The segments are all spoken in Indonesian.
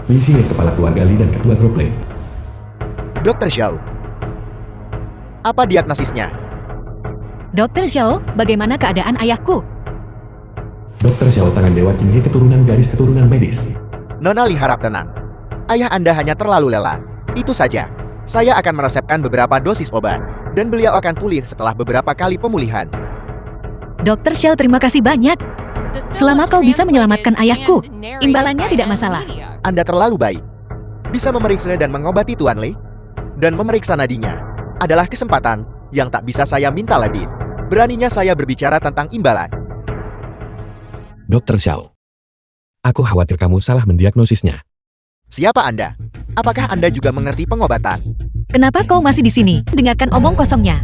Lee Xing, kepala keluarga Lee dan ketua grup Lee. Dr. Xiao. Apa diagnosisnya? Dokter Xiao, bagaimana keadaan ayahku? Dr. Xiao, tangan Dewa Qing He, keturunan garis keturunan medis. Nona Lee harap tenang. Ayah Anda hanya terlalu lelah. Itu saja. Saya akan meresepkan beberapa dosis obat, dan beliau akan pulih setelah beberapa kali pemulihan. Dokter Xiao, terima kasih banyak. Selama kau bisa menyelamatkan ayahku, imbalannya tidak masalah. Anda terlalu baik. Bisa memeriksa dan mengobati Tuan Lee, dan memeriksa nadinya adalah kesempatan yang tak bisa saya minta lebih. Beraninya saya berbicara tentang imbalan. Dr. Xiao, aku khawatir kamu salah mendiagnosisnya. Siapa Anda? Apakah Anda juga mengerti pengobatan? Kenapa kau masih di sini? Dengarkan omong kosongnya.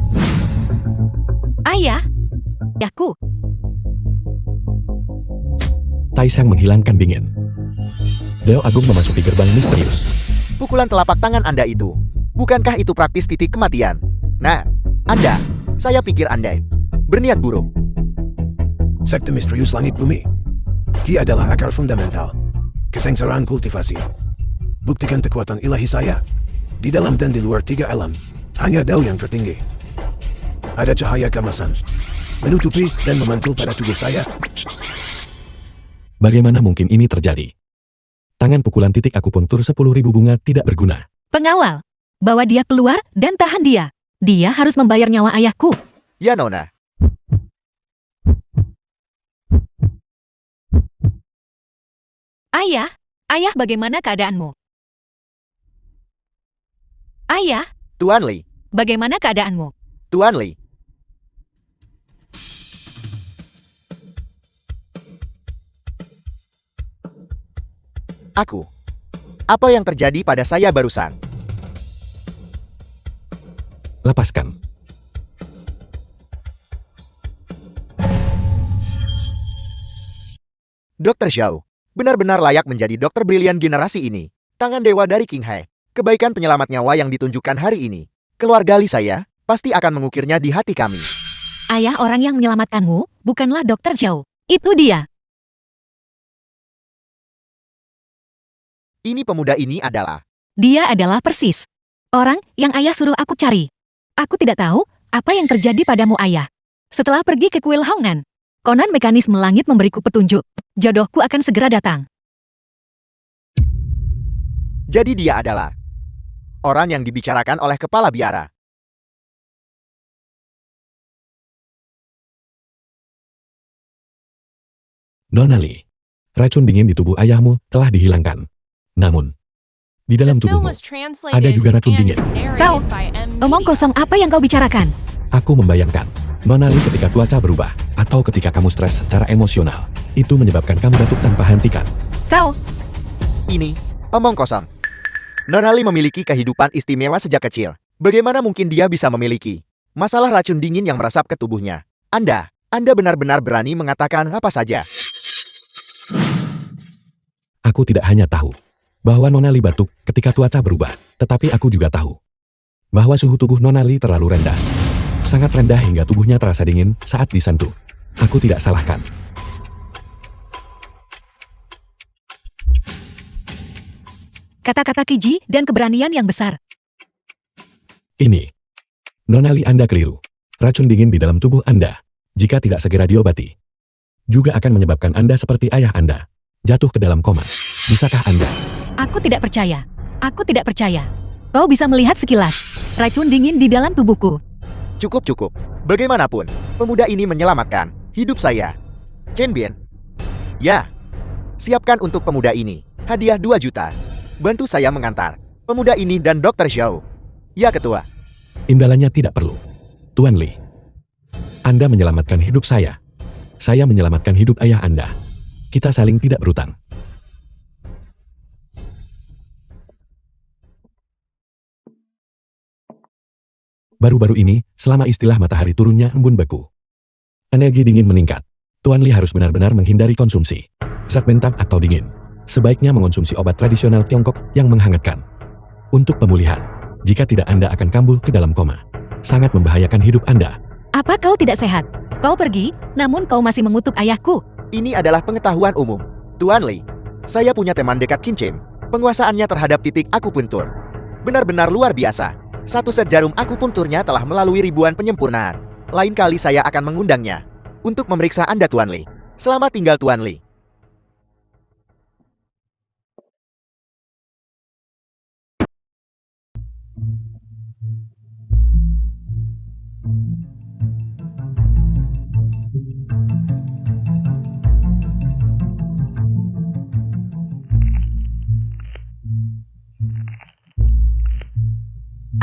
Ayah, ayahku. Taishang menghilangkan dingin. Deo Agung memasuki gerbang misterius. Pukulan telapak tangan Anda itu, bukankah itu praktis titik kematian? Nah, Anda, saya pikir Anda berniat buruk. Sekte misterius langit bumi. Ki adalah akar fundamental. Kesengsaraan kultivasi. Buktikan kekuatan ilahi saya. Di dalam dan di luar tiga alam, hanya Dao yang tertinggi. Ada cahaya kemasan, menutupi dan memantul pada tubuh saya. Bagaimana mungkin ini terjadi? Tangan pukulan titik akupuntur 10.000 bunga tidak berguna. Pengawal, bawa dia keluar dan tahan dia. Dia harus membayar nyawa ayahku. Ya, Nona. Ayah, ayah, bagaimana keadaanmu? Ayah, Tuan Lee, bagaimana keadaanmu? Tuan Lee. Aku. Apa yang terjadi pada saya barusan? Lepaskan. Dr. Xiao, benar-benar layak menjadi dokter brilian generasi ini. Tangan dewa dari King Hai. Kebaikan penyelamat nyawa yang ditunjukkan hari ini. Keluarga Lee saya pasti akan mengukirnya di hati kami. Ayah, orang yang menyelamatkanmu bukanlah Dokter Xiao. Itu dia. Ini pemuda ini adalah... Dia adalah persis orang yang ayah suruh aku cari. Aku tidak tahu apa yang terjadi padamu, ayah. Setelah pergi ke kuil Hongan, konon mekanisme langit memberiku petunjuk. Jodohku akan segera datang. Jadi dia adalah orang yang dibicarakan oleh kepala biara. Nona Lee, racun dingin di tubuh ayahmu telah dihilangkan. Namun, di dalam tubuhmu ada juga racun dingin. Kau, omong kosong apa yang kau bicarakan? Aku membayangkan, Nona Lee, ketika cuaca berubah, atau ketika kamu stres secara emosional, itu menyebabkan kamu batuk tanpa hentikan. Kau, Ini omong kosong. Nona Lee memiliki kehidupan istimewa sejak kecil. Bagaimana mungkin dia bisa memiliki masalah racun dingin yang meresap ke tubuhnya? Anda benar-benar berani mengatakan apa saja. Aku tidak hanya tahu bahwa Nona Lee batuk ketika cuaca berubah, tetapi aku juga tahu bahwa suhu tubuh Nona Lee terlalu rendah. Sangat rendah hingga tubuhnya terasa dingin saat disentuh. Aku tidak salahkan. kata-kata keji dan keberanian yang besar. Ini, Nona Lee, Anda keliru. Racun dingin di dalam tubuh Anda, jika tidak segera diobati, juga akan menyebabkan Anda seperti ayah Anda, jatuh ke dalam koma. Bisakah Anda? Aku tidak percaya. Aku tidak percaya. Kau bisa melihat sekilas racun dingin di dalam tubuhku. Cukup. Bagaimanapun, pemuda ini menyelamatkan hidup saya. Chen Bian. Ya. Siapkan untuk pemuda ini hadiah 2 juta. Bantu saya mengantar pemuda ini dan Dr. Xiao. Ya, Ketua. Imbalannya tidak perlu. Tuan Lee, Anda menyelamatkan hidup saya. Saya menyelamatkan hidup ayah Anda. Kita saling tidak berutang. Baru-baru ini, selama istilah matahari turunnya embun beku, energi dingin meningkat. Tuan Lee harus benar-benar menghindari konsumsi zat bentang atau dingin. Sebaiknya mengonsumsi obat tradisional Tiongkok yang menghangatkan. Untuk pemulihan, jika tidak Anda akan kambuh ke dalam koma. Sangat membahayakan hidup Anda. Apa kau tidak sehat? Kau pergi, namun kau masih mengutuk ayahku. Ini adalah pengetahuan umum. Tuan Lee, saya punya teman dekat Qin Chen, Penguasaannya terhadap titik akupuntur benar-benar luar biasa. Satu set jarum akupunturnya telah melalui ribuan penyempurnaan. Lain kali saya akan mengundangnya untuk memeriksa Anda, Tuan Li. Selamat tinggal, Tuan Li.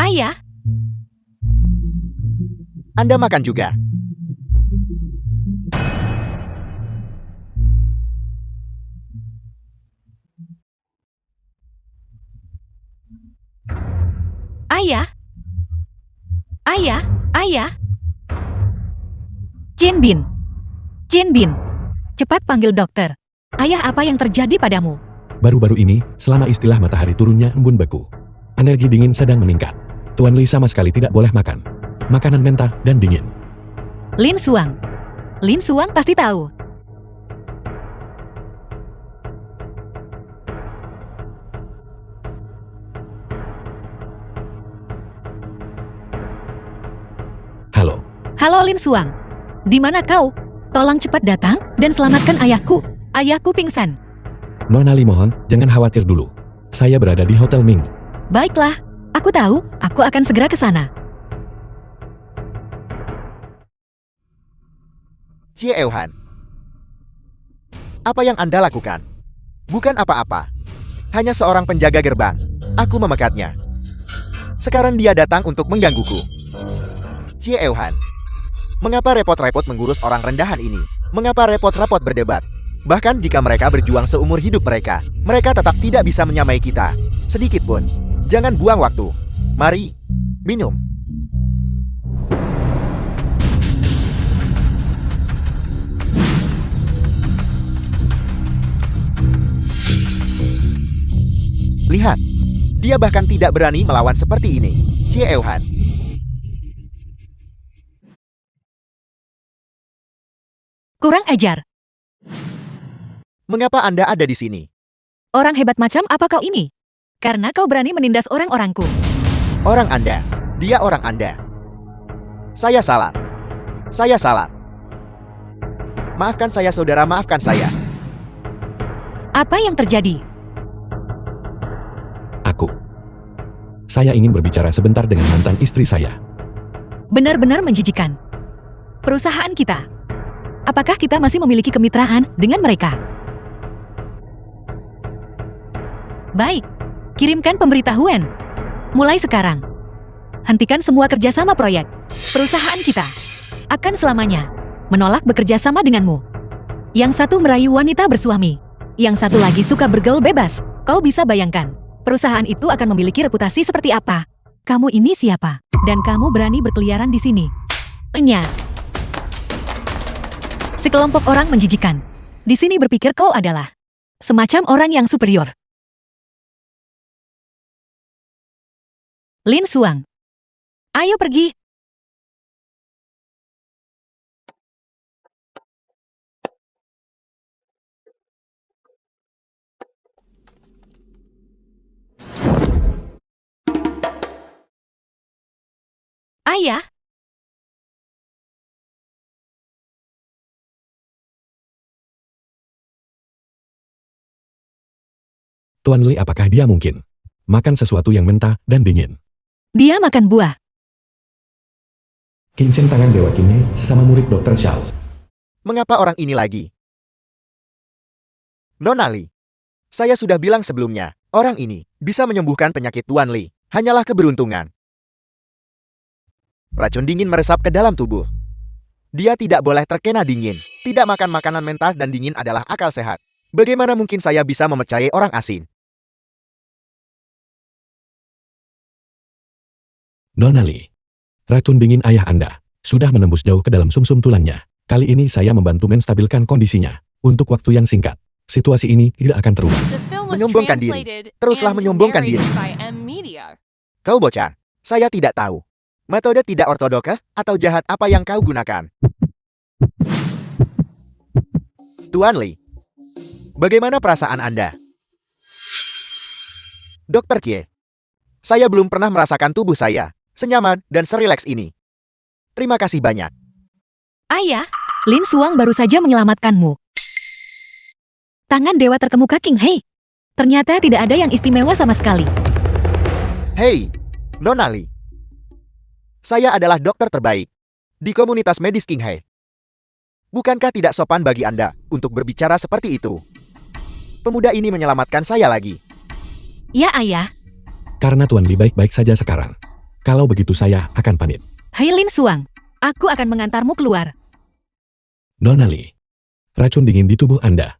Ayah, Anda makan juga. ayah, ayah, ayah. Jin Bin, Jin Bin, cepat panggil dokter. Ayah, apa yang terjadi padamu? Baru-baru ini, selama istilah matahari turunnya embun beku. Energi dingin sedang meningkat. Tuan Li sama sekali tidak boleh makan makanan mentah dan dingin. Lin Suang, Lin Suang pasti tahu. Halo, Halo Lin Suang, di mana kau? Tolong cepat datang dan selamatkan ayahku. Ayahku pingsan. Nona Li mohon, jangan khawatir dulu. Saya berada di Hotel Ming. Baiklah, aku tahu, aku akan segera ke sana. Jie Euhan, apa yang Anda lakukan? Bukan apa-apa. Hanya seorang penjaga gerbang. Aku memekatnya. Sekarang dia datang untuk menggangguku. Jie Euhan, mengapa repot-repot mengurus orang rendahan ini? Mengapa repot-repot berdebat? Bahkan jika mereka berjuang seumur hidup mereka, mereka tetap tidak bisa menyamai kita. Sedikit pun. Jangan buang waktu. Mari, minum. Lihat, dia bahkan tidak berani melawan seperti ini. Jie Euhan. Kurang ajar. Mengapa Anda ada di sini? Orang hebat macam apa kau ini? Karena kau berani menindas orang-orangku. Orang Anda. Dia orang Anda. Saya salah. Saya salah. Maafkan saya, saudara, maafkan saya. Apa yang terjadi? Saya ingin berbicara sebentar dengan mantan istri saya. Benar-benar menjijikan. Perusahaan kita. Apakah kita masih memiliki kemitraan dengan mereka? Baik, kirimkan pemberitahuan. Mulai sekarang. Hentikan semua kerjasama proyek. Perusahaan kita akan selamanya menolak bekerja sama denganmu. Yang satu merayu wanita bersuami. Yang satu lagi suka bergaul bebas. Kau bisa bayangkan, perusahaan itu akan memiliki reputasi seperti apa? Kamu ini siapa? Dan kamu berani berkeliaran di sini? Enya. Sekelompok orang menjijikan. Di sini berpikir kau adalah semacam orang yang superior. Lin Suang. Ayo pergi. Ayah. Tuan Li, apakah dia mungkin makan sesuatu yang mentah dan dingin? Dia makan buah. Kincin tangan Dewa Kine, sesama murid Dr. Xiao. Mengapa orang ini lagi? Nona Li, saya sudah bilang sebelumnya, orang ini bisa menyembuhkan penyakit Tuan Li. Hanyalah keberuntungan. Racun dingin meresap ke dalam tubuh. Dia tidak boleh terkena dingin. Tidak makan makanan mentah dan dingin adalah akal sehat. Bagaimana mungkin saya bisa mempercayai orang asin? Nona Li, racun dingin ayah Anda sudah menembus jauh ke dalam sumsum tulangnya. Kali ini saya membantu menstabilkan kondisinya. Untuk waktu yang singkat, situasi ini tidak akan terubah. Menyombongkan diri. Teruslah menyombongkan diri. Kau bocah, saya tidak tahu. Metode tidak ortodoks atau jahat apa yang kau gunakan? Tuan Li, bagaimana perasaan Anda? Dokter Kie. Saya belum pernah merasakan tubuh saya senyaman dan serileks ini. Terima kasih banyak. Ayah, Lin Suang baru saja menyelamatkanmu. Tangan dewa terkemuka King Hei. Ternyata tidak ada yang istimewa sama sekali. Hei, Nona Li. Saya adalah dokter terbaik di komunitas medis King Hei. Bukankah tidak sopan bagi Anda untuk berbicara seperti itu? Pemuda ini menyelamatkan saya lagi. Ya ayah, Karena Tuan Li baik-baik saja sekarang. Kalau begitu saya akan pamit. Hai Lin Suang. Aku akan mengantarmu keluar. Nona Li, racun dingin di tubuh Anda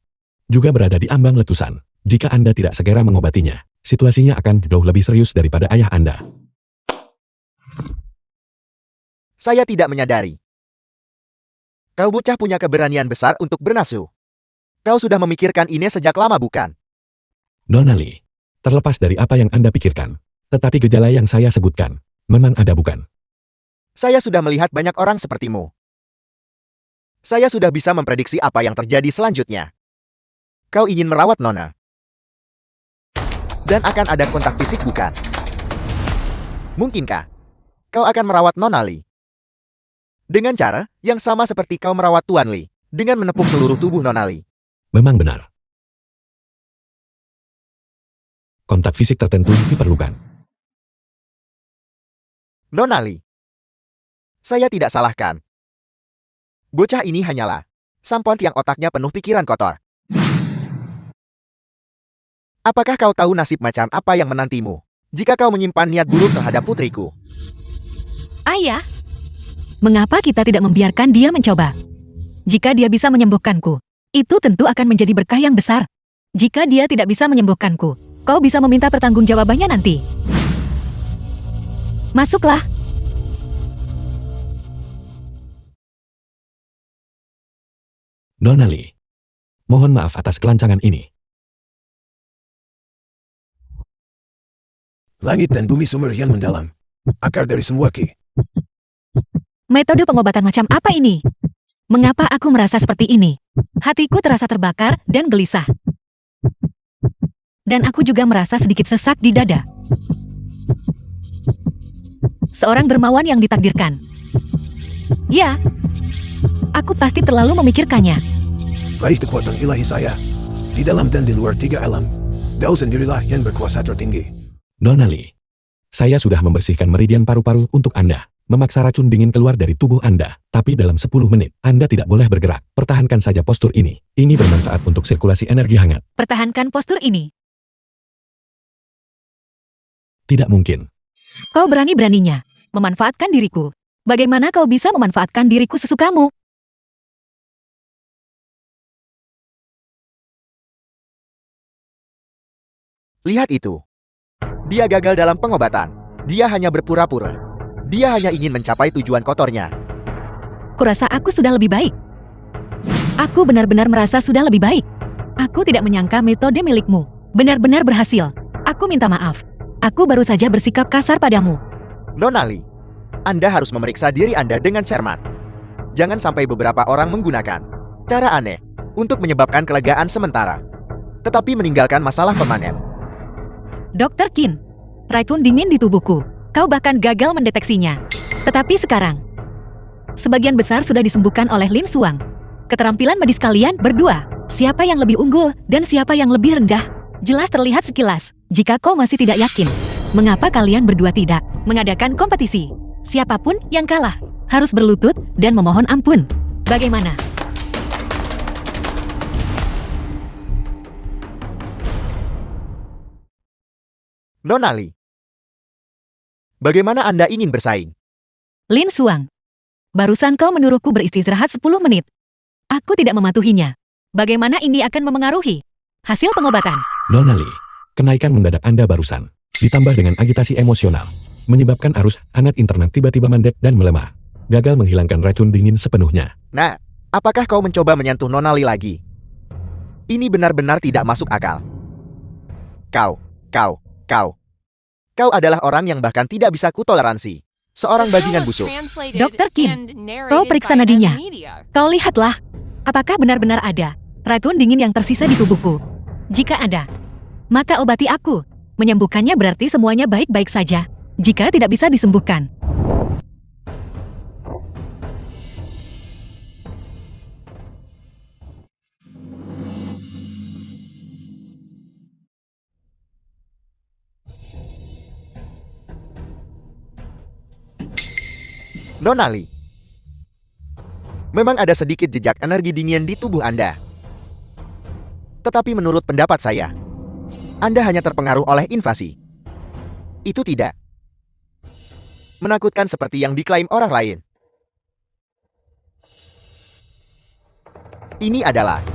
juga berada di ambang letusan. Jika Anda tidak segera mengobatinya, situasinya akan jauh lebih serius daripada ayah Anda. Saya tidak menyadari. Kau bocah punya keberanian besar untuk bernafsu. Kau sudah memikirkan ini sejak lama bukan? Nona Li, terlepas dari apa yang Anda pikirkan, tetapi gejala yang saya sebutkan, memang ada bukan? Saya sudah melihat banyak orang sepertimu. Saya sudah bisa memprediksi apa yang terjadi selanjutnya. Kau ingin merawat Nona. Dan akan ada kontak fisik bukan? Mungkinkah kau akan merawat Nona Li? Dengan cara yang sama seperti kau merawat Tuan Li, dengan menepuk seluruh tubuh Nona Li. Memang benar. Kontak fisik tertentu diperlukan. Nona Li. Saya tidak salahkan. Bocah ini hanyalah sampon yang otaknya penuh pikiran kotor. Apakah kau tahu nasib macam apa yang menantimu jika kau menyimpan niat buruk terhadap putriku? Ayah, mengapa kita tidak membiarkan dia mencoba? Jika dia bisa menyembuhkanku, itu tentu akan menjadi berkah yang besar. Jika dia tidak bisa menyembuhkanku, kau bisa meminta pertanggungjawabannya nanti. Masuklah. Nona Li, mohon maaf atas kelancangan ini. Langit dan bumi sumber yang mendalam. Akar dari semua ki. Metode pengobatan macam apa ini? Mengapa aku merasa seperti ini? Hatiku terasa terbakar dan gelisah. Dan aku juga merasa sedikit sesak di dada. Seorang dermawan yang ditakdirkan. Ya, aku pasti terlalu memikirkannya. Raih kekuatan ilahi saya. Di dalam dan di luar tiga alam. Kau sendirilah yang berkuasa tertinggi. Nona Li, saya sudah membersihkan meridian paru-paru untuk Anda, memaksa racun dingin keluar dari tubuh Anda, tapi dalam 10 menit, Anda tidak boleh bergerak. Pertahankan saja postur ini. Ini bermanfaat untuk sirkulasi energi hangat. Pertahankan postur ini. Tidak mungkin. Kau berani-beraninya memanfaatkan diriku. Bagaimana kau bisa memanfaatkan diriku sesukamu? Lihat itu. Dia gagal dalam pengobatan. Dia hanya berpura-pura. Dia hanya ingin mencapai tujuan kotornya. Kurasa aku sudah lebih baik. Aku benar-benar merasa sudah lebih baik. Aku tidak menyangka metode milikmu benar-benar berhasil. Aku minta maaf. Aku baru saja bersikap kasar padamu. Nona Li, Anda harus memeriksa diri Anda dengan cermat. Jangan sampai beberapa orang menggunakan cara aneh untuk menyebabkan kelegaan sementara, tetapi meninggalkan masalah permanen. Dr. Qin, racun dingin di tubuhku. Kau bahkan gagal mendeteksinya. Tetapi sekarang, sebagian besar sudah disembuhkan oleh Lin Suang. Keterampilan medis kalian berdua, siapa yang lebih unggul dan siapa yang lebih rendah, jelas terlihat sekilas. Jika kau masih tidak yakin, mengapa kalian berdua tidak mengadakan kompetisi? Siapapun yang kalah harus berlutut dan memohon ampun. Bagaimana? Nona Li, bagaimana Anda ingin bersaing? Lin Suang, barusan kau menyuruhku beristirahat 10 menit. Aku tidak mematuhinya. Bagaimana ini akan memengaruhi hasil pengobatan? Nona Li, kenaikan mendadak Anda barusan, ditambah dengan agitasi emosional, menyebabkan arus hangat internal tiba-tiba mandek dan melemah. Gagal menghilangkan racun dingin sepenuhnya. Nah, apakah kau mencoba menyentuh Nona Li lagi? Ini benar-benar tidak masuk akal. Kau adalah orang yang bahkan tidak bisa kutoleransi. Seorang bajingan busuk. Dr. Qin, kau periksa nadinya. Kau lihatlah, apakah benar-benar ada racun dingin yang tersisa di tubuhku? Jika ada, maka obati aku. Menyembuhkannya berarti semuanya baik-baik saja. Jika tidak bisa disembuhkan, Nonali. Memang ada sedikit jejak energi dingin di tubuh Anda. Tetapi menurut pendapat saya, Anda hanya terpengaruh oleh invasi. Itu tidak menakutkan seperti yang diklaim orang lain. Ini adalah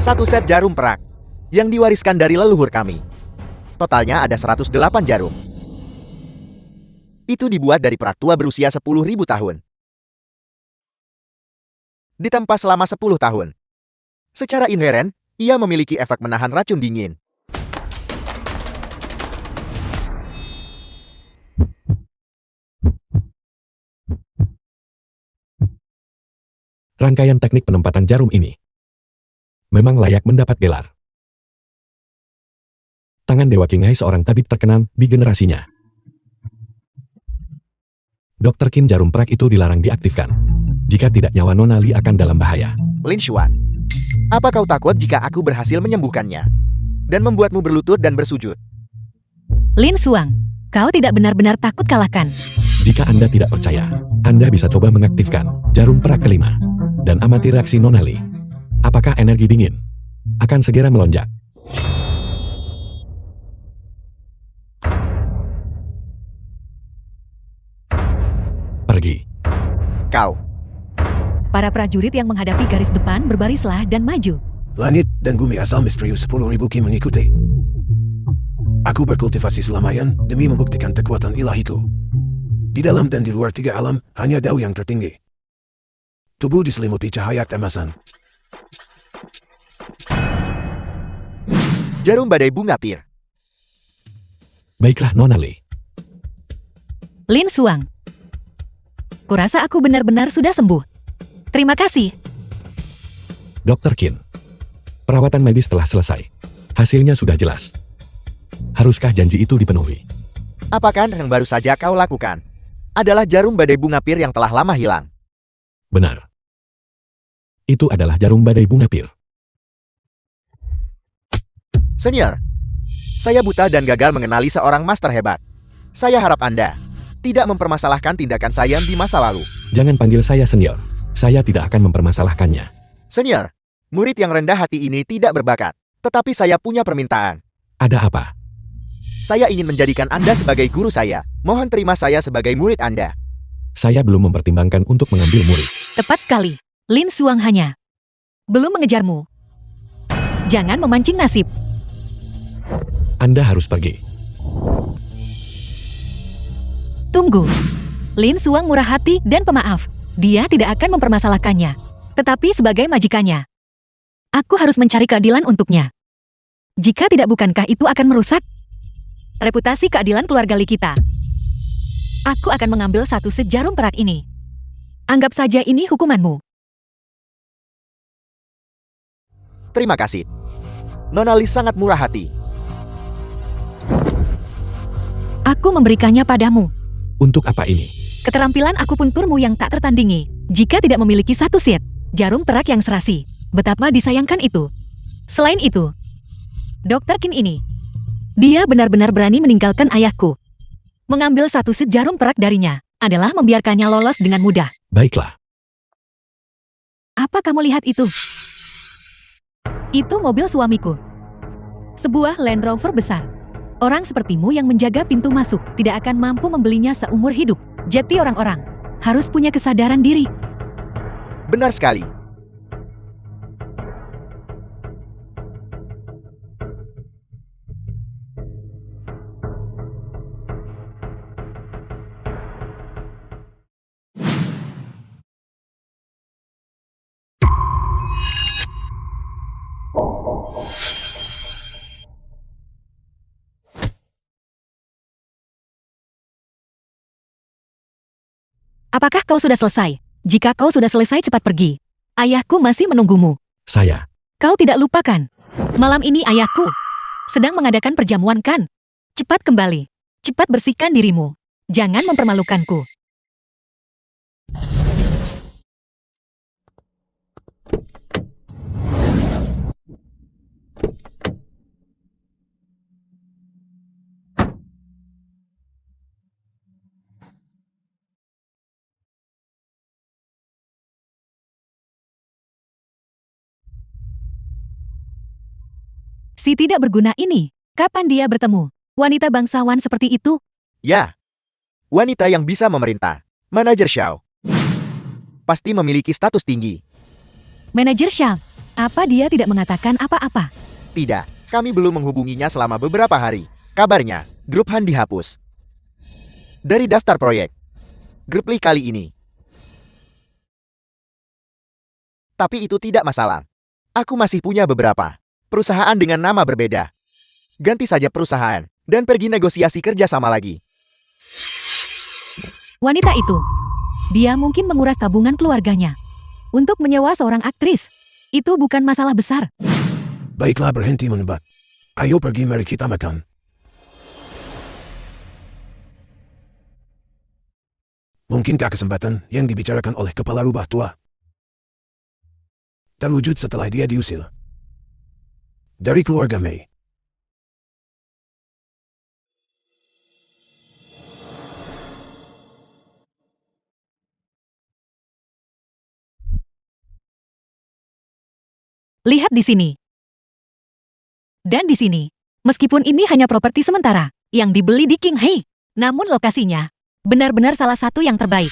satu set jarum perak yang diwariskan dari leluhur kami. Totalnya ada 108 jarum. Itu dibuat dari perak tua berusia 10.000 tahun. Ditempa selama 10 tahun. Secara inheren, ia memiliki efek menahan racun dingin. Rangkaian teknik penempatan jarum ini memang layak mendapat gelar tangan Dewa Qinghai, seorang tabib terkenal di generasinya. Dr. Qin, jarum perak itu dilarang diaktifkan. Jika tidak, nyawa Nona Li akan dalam bahaya. Lin Xuan, apa kau takut jika aku berhasil menyembuhkannya dan membuatmu berlutut dan bersujud? Lin Xuan, kau tidak benar-benar takut kalahkan. Jika Anda tidak percaya, Anda bisa coba mengaktifkan jarum perak kelima dan amati reaksi Nona Li. Apakah energi dingin akan segera melonjak? Pergi. Kau, Para prajurit yang menghadapi garis depan berbarislah dan maju. Langit dan bumi asal misterius 10.000 Ki mengikuti. Aku berkultivasi selamayan demi membuktikan kekuatan ilahiku. Di dalam dan di luar 3 alam, hanya Dao yang tertinggi. Tubuh diselimuti cahaya keemasan. jarum badai bunga pir. Baiklah Nona Li. Lin Xuan, kurasa aku benar-benar sudah sembuh. Terima kasih. Dr. Qin, perawatan medis telah selesai. Hasilnya sudah jelas. Haruskah janji itu dipenuhi? Apakah yang baru saja kau lakukan adalah jarum badai bunga pir yang telah lama hilang? Benar. Itu adalah jarum badai bunga pir. Senior, saya buta dan gagal mengenali seorang master hebat. Saya harap Anda tidak mempermasalahkan tindakan saya di masa lalu. Jangan panggil saya senior. Saya tidak akan mempermasalahkannya. Senior, murid yang rendah hati ini tidak berbakat. Tetapi saya punya permintaan. Ada apa? Saya ingin menjadikan Anda sebagai guru saya. Mohon terima saya sebagai murid Anda. Saya belum mempertimbangkan untuk mengambil murid. Tepat sekali. Lin Xuan hanya belum mengejarmu. Jangan memancing nasib. Anda harus pergi. Tunggu. Lin Xuan murah hati dan pemaaf. Dia tidak akan mempermasalahkannya. Tetapi sebagai majikannya, aku harus mencari keadilan untuknya. Jika tidak, bukankah itu akan merusak reputasi keadilan keluarga Li kita? Aku akan mengambil satu set jarum perak ini. Anggap saja ini hukumanmu. Terima kasih. Nona Li sangat murah hati. Aku memberikannya padamu. Untuk apa ini? Keterampilan akupunturmu yang tak tertandingi. Jika tidak memiliki satu set jarum perak yang serasi, betapa disayangkan itu. Selain itu, Dr. Qin ini, dia benar-benar berani meninggalkan ayahku. Mengambil satu set jarum perak darinya adalah membiarkannya lolos dengan mudah. Baiklah. Apa kamu lihat itu? Itu mobil suamiku. Sebuah Land Rover besar. Orang sepertimu yang menjaga pintu masuk tidak akan mampu membelinya seumur hidup. Jadi orang-orang harus punya kesadaran diri. Benar sekali. Apakah kau sudah selesai? Jika kau sudah selesai, cepat pergi. Ayahku masih menunggumu. Saya. Kau tidak lupakan. Malam ini ayahku sedang mengadakan perjamuan kan? Cepat kembali. Cepat bersihkan dirimu. Jangan mempermalukanku. Si tidak berguna ini, kapan dia bertemu? Wanita bangsawan seperti itu? Ya, wanita yang bisa memerintah. Manajer Xiao. Pasti memiliki status tinggi. Manajer Xiao, apa dia tidak mengatakan apa-apa? Tidak, kami belum menghubunginya selama beberapa hari. Kabarnya, grup Han dihapus dari daftar proyek. Grup Li kali ini. Tapi itu tidak masalah. Aku masih punya beberapa perusahaan dengan nama berbeda. Ganti saja perusahaan, dan pergi negosiasi kerja sama lagi. Wanita itu, dia mungkin menguras tabungan keluarganya untuk menyewa seorang aktris. Itu bukan masalah besar. Baiklah, berhenti menebak. Ayo pergi, mari kita makan. Mungkinkah kesempatan yang dibicarakan oleh kepala rubah tua terwujud setelah dia diusir dari keluarga Mei? Lihat di sini. Dan di sini. Meskipun ini hanya properti sementara yang dibeli di Qinghai, namun lokasinya benar-benar salah satu yang terbaik.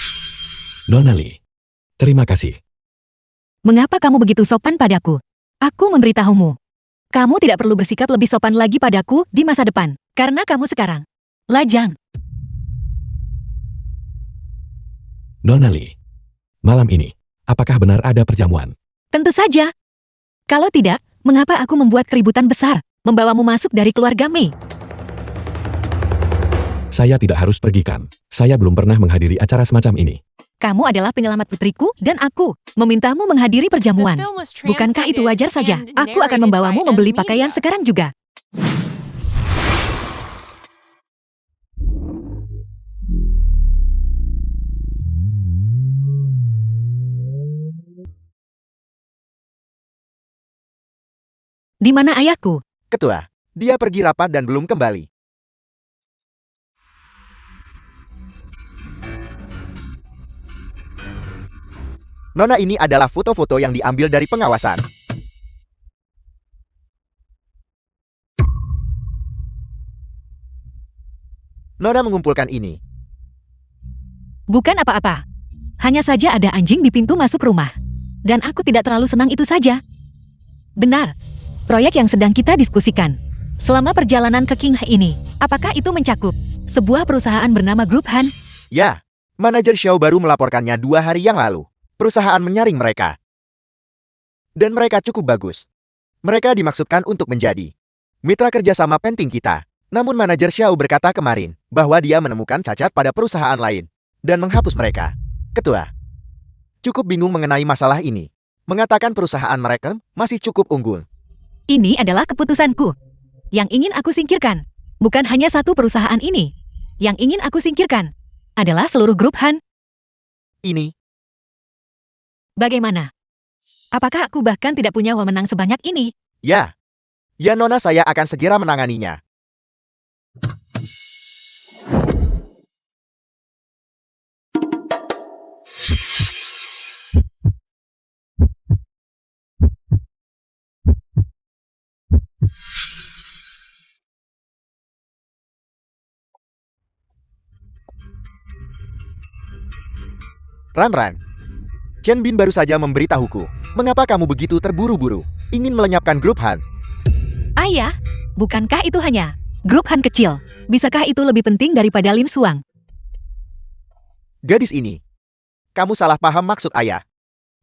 Nona Li. Terima kasih. Mengapa kamu begitu sopan padaku? Aku memberitahumu. Kamu tidak perlu bersikap lebih sopan lagi padaku di masa depan, karena kamu sekarang lajang. Nona Li. Malam ini, apakah benar ada perjamuan? Tentu saja. Kalau tidak, mengapa aku membuat keributan besar, membawamu masuk dari keluarga Mei? Saya tidak harus pergi kan? Saya belum pernah menghadiri acara semacam ini. Kamu adalah penyelamat putriku dan aku memintamu menghadiri perjamuan. Bukankah itu wajar saja? Aku akan membawamu membeli pakaian sekarang juga. Di mana ayahku? Ketua, dia pergi rapat dan belum kembali. Nona, ini adalah foto-foto yang diambil dari pengawasan. Nona mengumpulkan ini. Bukan apa-apa. Hanya saja ada anjing di pintu masuk rumah. Dan aku tidak terlalu senang itu saja. Benar. Proyek yang sedang kita diskusikan. Selama perjalanan ke Qinghai ini, apakah itu mencakup sebuah perusahaan bernama Grup Han? Ya, manajer Xiao baru melaporkannya 2 hari yang lalu. Perusahaan menyaring mereka. Dan mereka cukup bagus. Mereka dimaksudkan untuk menjadi mitra kerjasama penting kita. Namun manajer Xiao berkata kemarin bahwa dia menemukan cacat pada perusahaan lain dan menghapus mereka. Ketua, cukup bingung mengenai masalah ini. Mengatakan perusahaan mereka masih cukup unggul. Ini adalah keputusanku. Yang ingin aku singkirkan, bukan hanya satu perusahaan ini. Yang ingin aku singkirkan adalah seluruh grup Han. Ini, Bagaimana? Apakah aku bahkan tidak punya wewenang sebanyak ini? ya. Ya Nona, saya akan segera menanganinya. Ran, Chen Bin baru saja memberitahuku. Mengapa kamu begitu terburu-buru? Ingin melenyapkan grup Han? Ayah, bukankah itu hanya grup Han kecil? Bisakah itu lebih penting daripada Lin Suang? Gadis ini, kamu salah paham maksud ayah.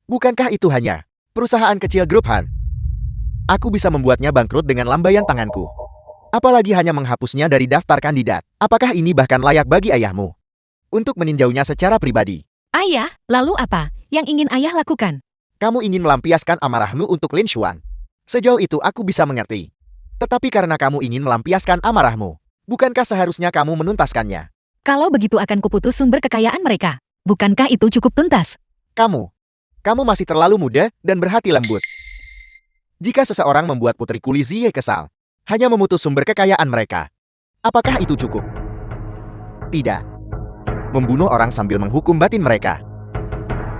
Bukankah itu hanya perusahaan kecil grup Han? Aku bisa membuatnya bangkrut dengan lambaian tanganku. Apalagi hanya menghapusnya dari daftar kandidat. Apakah ini bahkan layak bagi ayahmu untuk meninjaunya secara pribadi? Ayah, lalu apa yang ingin ayah lakukan? Kamu ingin melampiaskan amarahmu untuk Lin Xuan. Sejauh itu aku bisa mengerti. Tetapi karena kamu ingin melampiaskan amarahmu, Bukankah seharusnya kamu menuntaskannya? Kalau begitu akan kuputus sumber kekayaan mereka. Bukankah itu cukup tuntas? Kamu masih terlalu muda dan berhati lembut. Jika seseorang membuat Putri Kulizie kesal, hanya memutus sumber kekayaan mereka, apakah itu cukup? Tidak. Membunuh orang sambil menghukum batin mereka.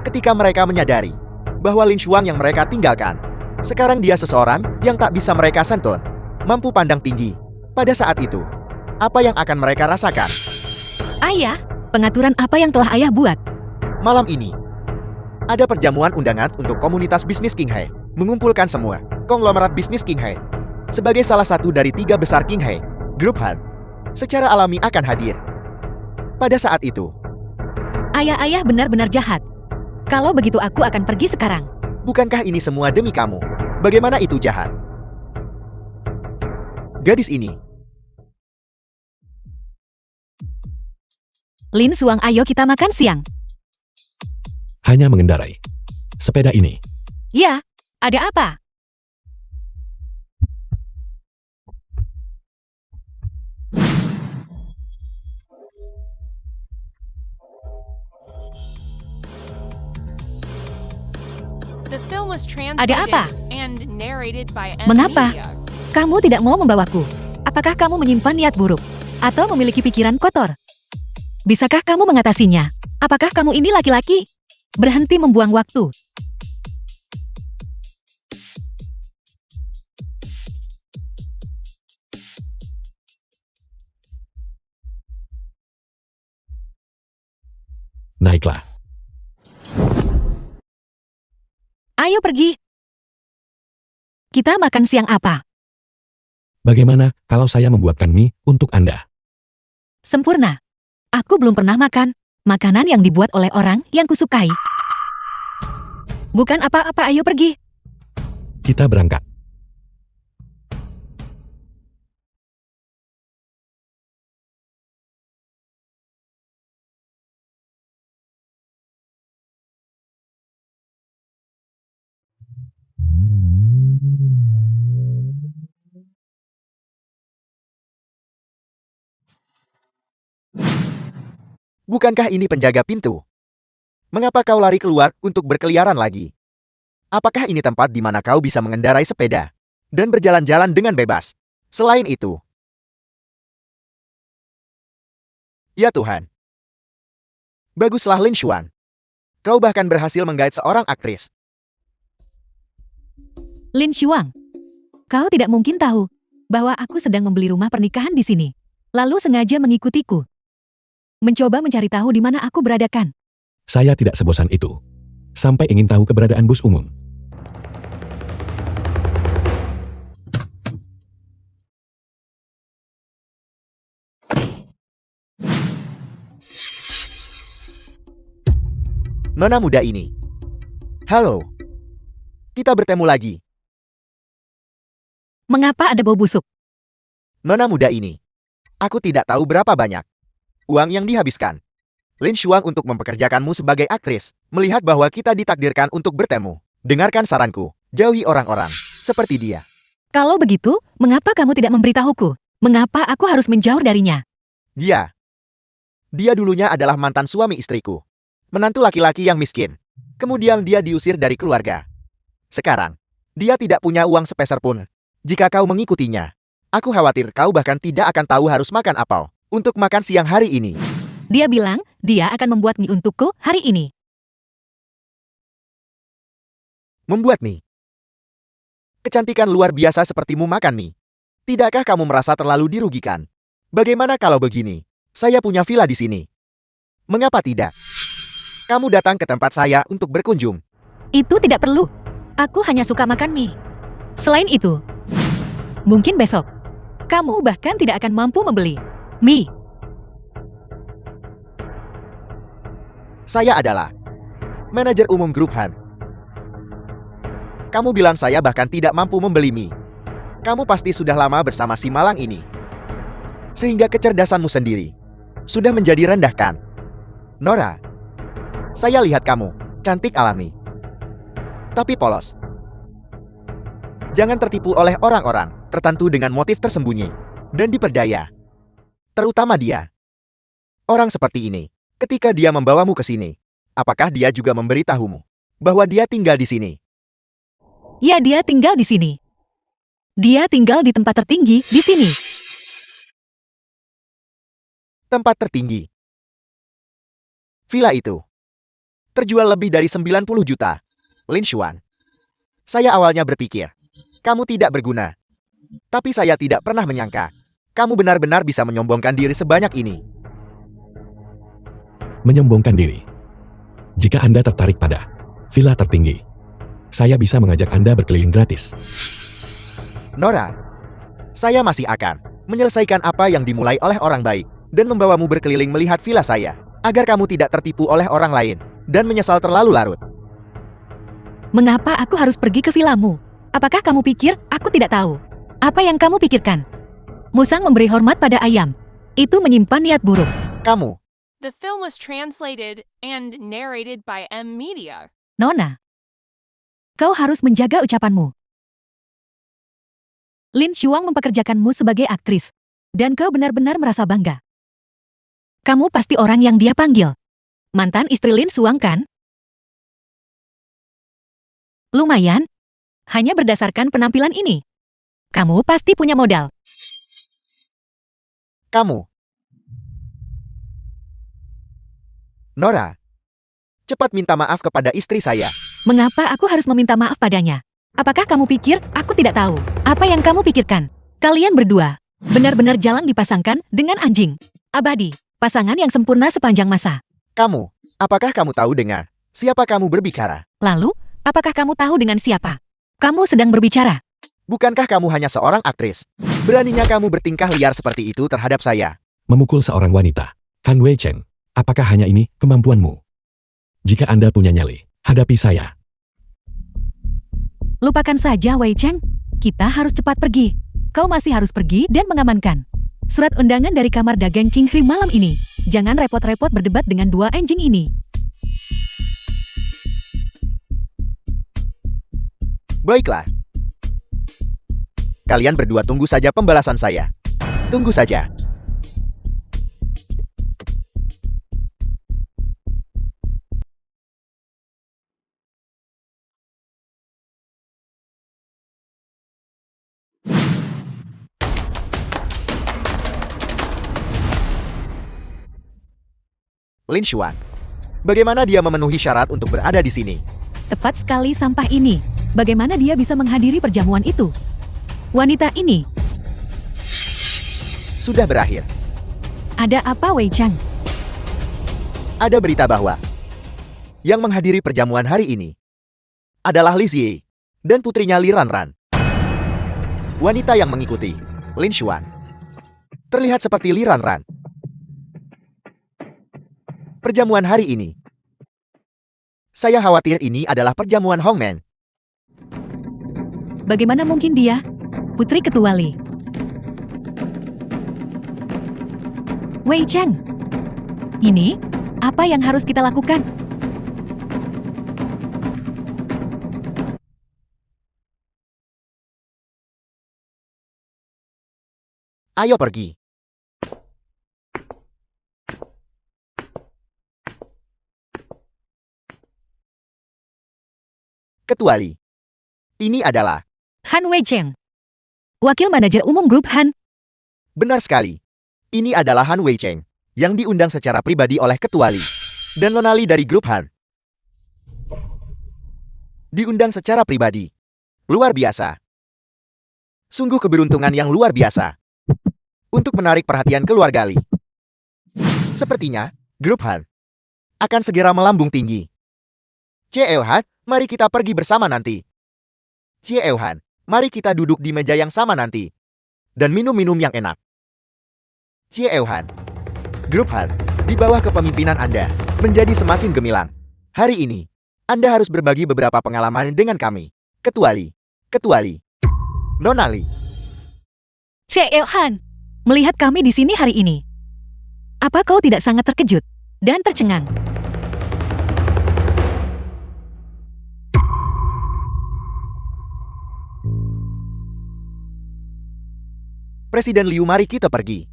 Ketika mereka menyadari bahwa Lin Xuang yang mereka tinggalkan, sekarang dia seseorang yang tak bisa mereka sentuh, mampu pandang tinggi. Pada saat itu, apa yang akan mereka rasakan? Ayah, pengaturan apa yang telah ayah buat? Malam ini, ada perjamuan undangan untuk komunitas bisnis Qinghe, mengumpulkan semua konglomerat bisnis Qinghe. Sebagai salah satu dari 3 besar Qinghe, grup Han secara alami akan hadir. Pada saat itu, Ayah benar-benar jahat. Kalau begitu aku akan pergi sekarang. bukankah ini semua demi kamu? Bagaimana itu jahat? Gadis ini, Lin Xuang, ayo kita makan siang. Hanya mengendarai sepeda ini. Ya, ada apa? The film was Ada apa? translated and narrated by Mengapa? Media. Kamu tidak mau membawaku. Apakah kamu menyimpan niat buruk? Atau memiliki pikiran kotor? Bisakah kamu mengatasinya? Apakah kamu ini laki-laki? Berhenti membuang waktu. Naiklah. Ayo pergi. Kita makan siang apa? Bagaimana kalau saya membuatkan mie untuk Anda? Sempurna. Aku belum pernah makan makanan yang dibuat oleh orang yang kusukai. Bukan apa-apa, ayo pergi. Kita berangkat. bukankah ini penjaga pintu? Mengapa kau lari keluar untuk berkeliaran lagi? Apakah ini tempat di mana kau bisa mengendarai sepeda dan berjalan-jalan dengan bebas? Selain itu, ya Tuhan, baguslah Lin Xuan. Kau bahkan berhasil menggait seorang aktris. Lin Xuang, kau tidak mungkin tahu bahwa aku sedang membeli rumah pernikahan di sini. Lalu sengaja mengikutiku. Mencoba mencari tahu di mana aku beradakan. Saya tidak sebosan itu. Sampai ingin tahu keberadaan bus umum. Nona muda ini. Halo. Kita bertemu lagi. Mengapa ada bau busuk? Nona muda ini. Aku tidak tahu berapa banyak uang yang dihabiskan Lin Xuang untuk mempekerjakanmu sebagai aktris. Melihat bahwa kita ditakdirkan untuk bertemu. Dengarkan saranku. Jauhi orang-orang seperti dia. Kalau begitu, mengapa kamu tidak memberitahuku? Mengapa aku harus menjauh darinya? Dia dulunya adalah mantan suami istriku. Menantu laki-laki yang miskin. Kemudian dia diusir dari keluarga. Sekarang, dia tidak punya uang sepeser pun. Jika kau mengikutinya, aku khawatir kau bahkan tidak akan tahu harus makan apa untuk makan siang hari ini. Dia bilang, dia akan membuat mie untukku hari ini. Membuat mie. Kecantikan luar biasa sepertimu makan mie. Tidakkah kamu merasa terlalu dirugikan? Bagaimana kalau begini? Saya punya villa di sini. Mengapa tidak? Kamu datang ke tempat saya untuk berkunjung. Itu tidak perlu. Aku hanya suka makan mie. Selain itu, mungkin besok, kamu bahkan tidak akan mampu membeli mie. Saya adalah manajer umum grup Han. Kamu bilang saya bahkan tidak mampu membeli mie. Kamu pasti sudah lama bersama si malang ini. Sehingga kecerdasanmu sendiri sudah menjadi rendahkan. Nora, saya lihat kamu cantik alami. Tapi polos. Jangan tertipu oleh orang-orang tertentu dengan motif tersembunyi dan diperdaya. Terutama dia. Orang seperti ini, ketika dia membawamu ke sini, apakah dia juga memberitahumu bahwa dia tinggal di sini? Ya, dia tinggal di sini. Dia tinggal di tempat tertinggi di sini. Tempat tertinggi. Villa itu terjual lebih dari 90 juta. Lin Xuan. Saya awalnya berpikir, kamu tidak berguna. Tapi saya tidak pernah menyangka, kamu benar-benar bisa menyombongkan diri sebanyak ini. Menyombongkan diri. Jika Anda tertarik pada villa tertinggi, saya bisa mengajak Anda berkeliling gratis. Nora, saya masih akan menyelesaikan apa yang dimulai oleh orang baik dan membawamu berkeliling melihat villa saya, agar kamu tidak tertipu oleh orang lain dan menyesal terlalu larut. Mengapa aku harus pergi ke villamu? Apakah kamu pikir aku tidak tahu? Apa yang kamu pikirkan? Musang memberi hormat pada ayam. Itu menyimpan niat buruk. Kamu, The film was translated and narrated by M Media. Nona. Kau harus menjaga ucapanmu. Lin Xuang mempekerjakanmu sebagai aktris. Dan kau benar-benar merasa bangga. Kamu pasti orang yang dia panggil. Mantan istri Lin Xuang kan? Lumayan. Hanya berdasarkan penampilan ini. Kamu pasti punya modal. kamu. Nora, cepat minta maaf kepada istri saya. Mengapa aku harus meminta maaf padanya? Apakah kamu pikir aku tidak tahu? Apa yang kamu pikirkan? Kalian berdua benar-benar jalan dipasangkan dengan anjing. Abadi, pasangan yang sempurna sepanjang masa. Kamu, apakah kamu tahu dengar siapa kamu berbicara? Lalu, apakah kamu tahu dengan siapa? Kamu sedang berbicara. Bukankah kamu hanya seorang aktris? Beraninya kamu bertingkah liar seperti itu terhadap saya? Memukul seorang wanita. Han Wei Cheng, apakah hanya ini kemampuanmu? Jika Anda punya nyali, hadapi saya. Lupakan saja Wei Cheng. Kita harus cepat pergi. Kau masih harus pergi dan mengamankan surat undangan dari kamar dagang King Hri malam ini. Jangan repot-repot berdebat dengan dua anjing ini. Baiklah. Kalian berdua tunggu saja pembalasan saya. Tunggu saja. Lin Xuan. Bagaimana dia memenuhi syarat untuk berada di sini? Tepat sekali sampah ini. Bagaimana dia bisa menghadiri perjamuan itu? Wanita ini, Sudah berakhir. ada apa Wei Chang? Ada berita bahwa yang menghadiri perjamuan hari ini adalah Li Ziyi dan putrinya Li Ranran. Wanita yang mengikuti Lin Xuan terlihat seperti Li Ranran. Perjamuan hari ini, saya khawatir ini adalah perjamuan Hongmen. Bagaimana mungkin dia? Putri Ketua Li. Wei Chang. Ini, apa yang harus kita lakukan? Ayo pergi. Ketua Li. Ini adalah Han Wei Cheng. Wakil Manajer Umum Grup Han. benar sekali. Ini adalah Han Wei Cheng yang diundang secara pribadi oleh Ketua Li dan Nona Li dari Grup Han. Diundang secara pribadi. Luar biasa. Sungguh keberuntungan yang luar biasa untuk menarik perhatian keluarga Li. Sepertinya, Grup Han akan segera melambung tinggi. Han, mari kita pergi bersama nanti. Han, mari kita duduk di meja yang sama nanti dan minum-minum yang enak. Han, Grup Han, di bawah kepemimpinan Anda, menjadi semakin gemilang. Hari ini, Anda harus berbagi beberapa pengalaman dengan kami. Ketua Li, Nona Li. Han, melihat kami di sini hari ini. Apa kau tidak sangat terkejut dan tercengang? Presiden Liu, mari kita pergi.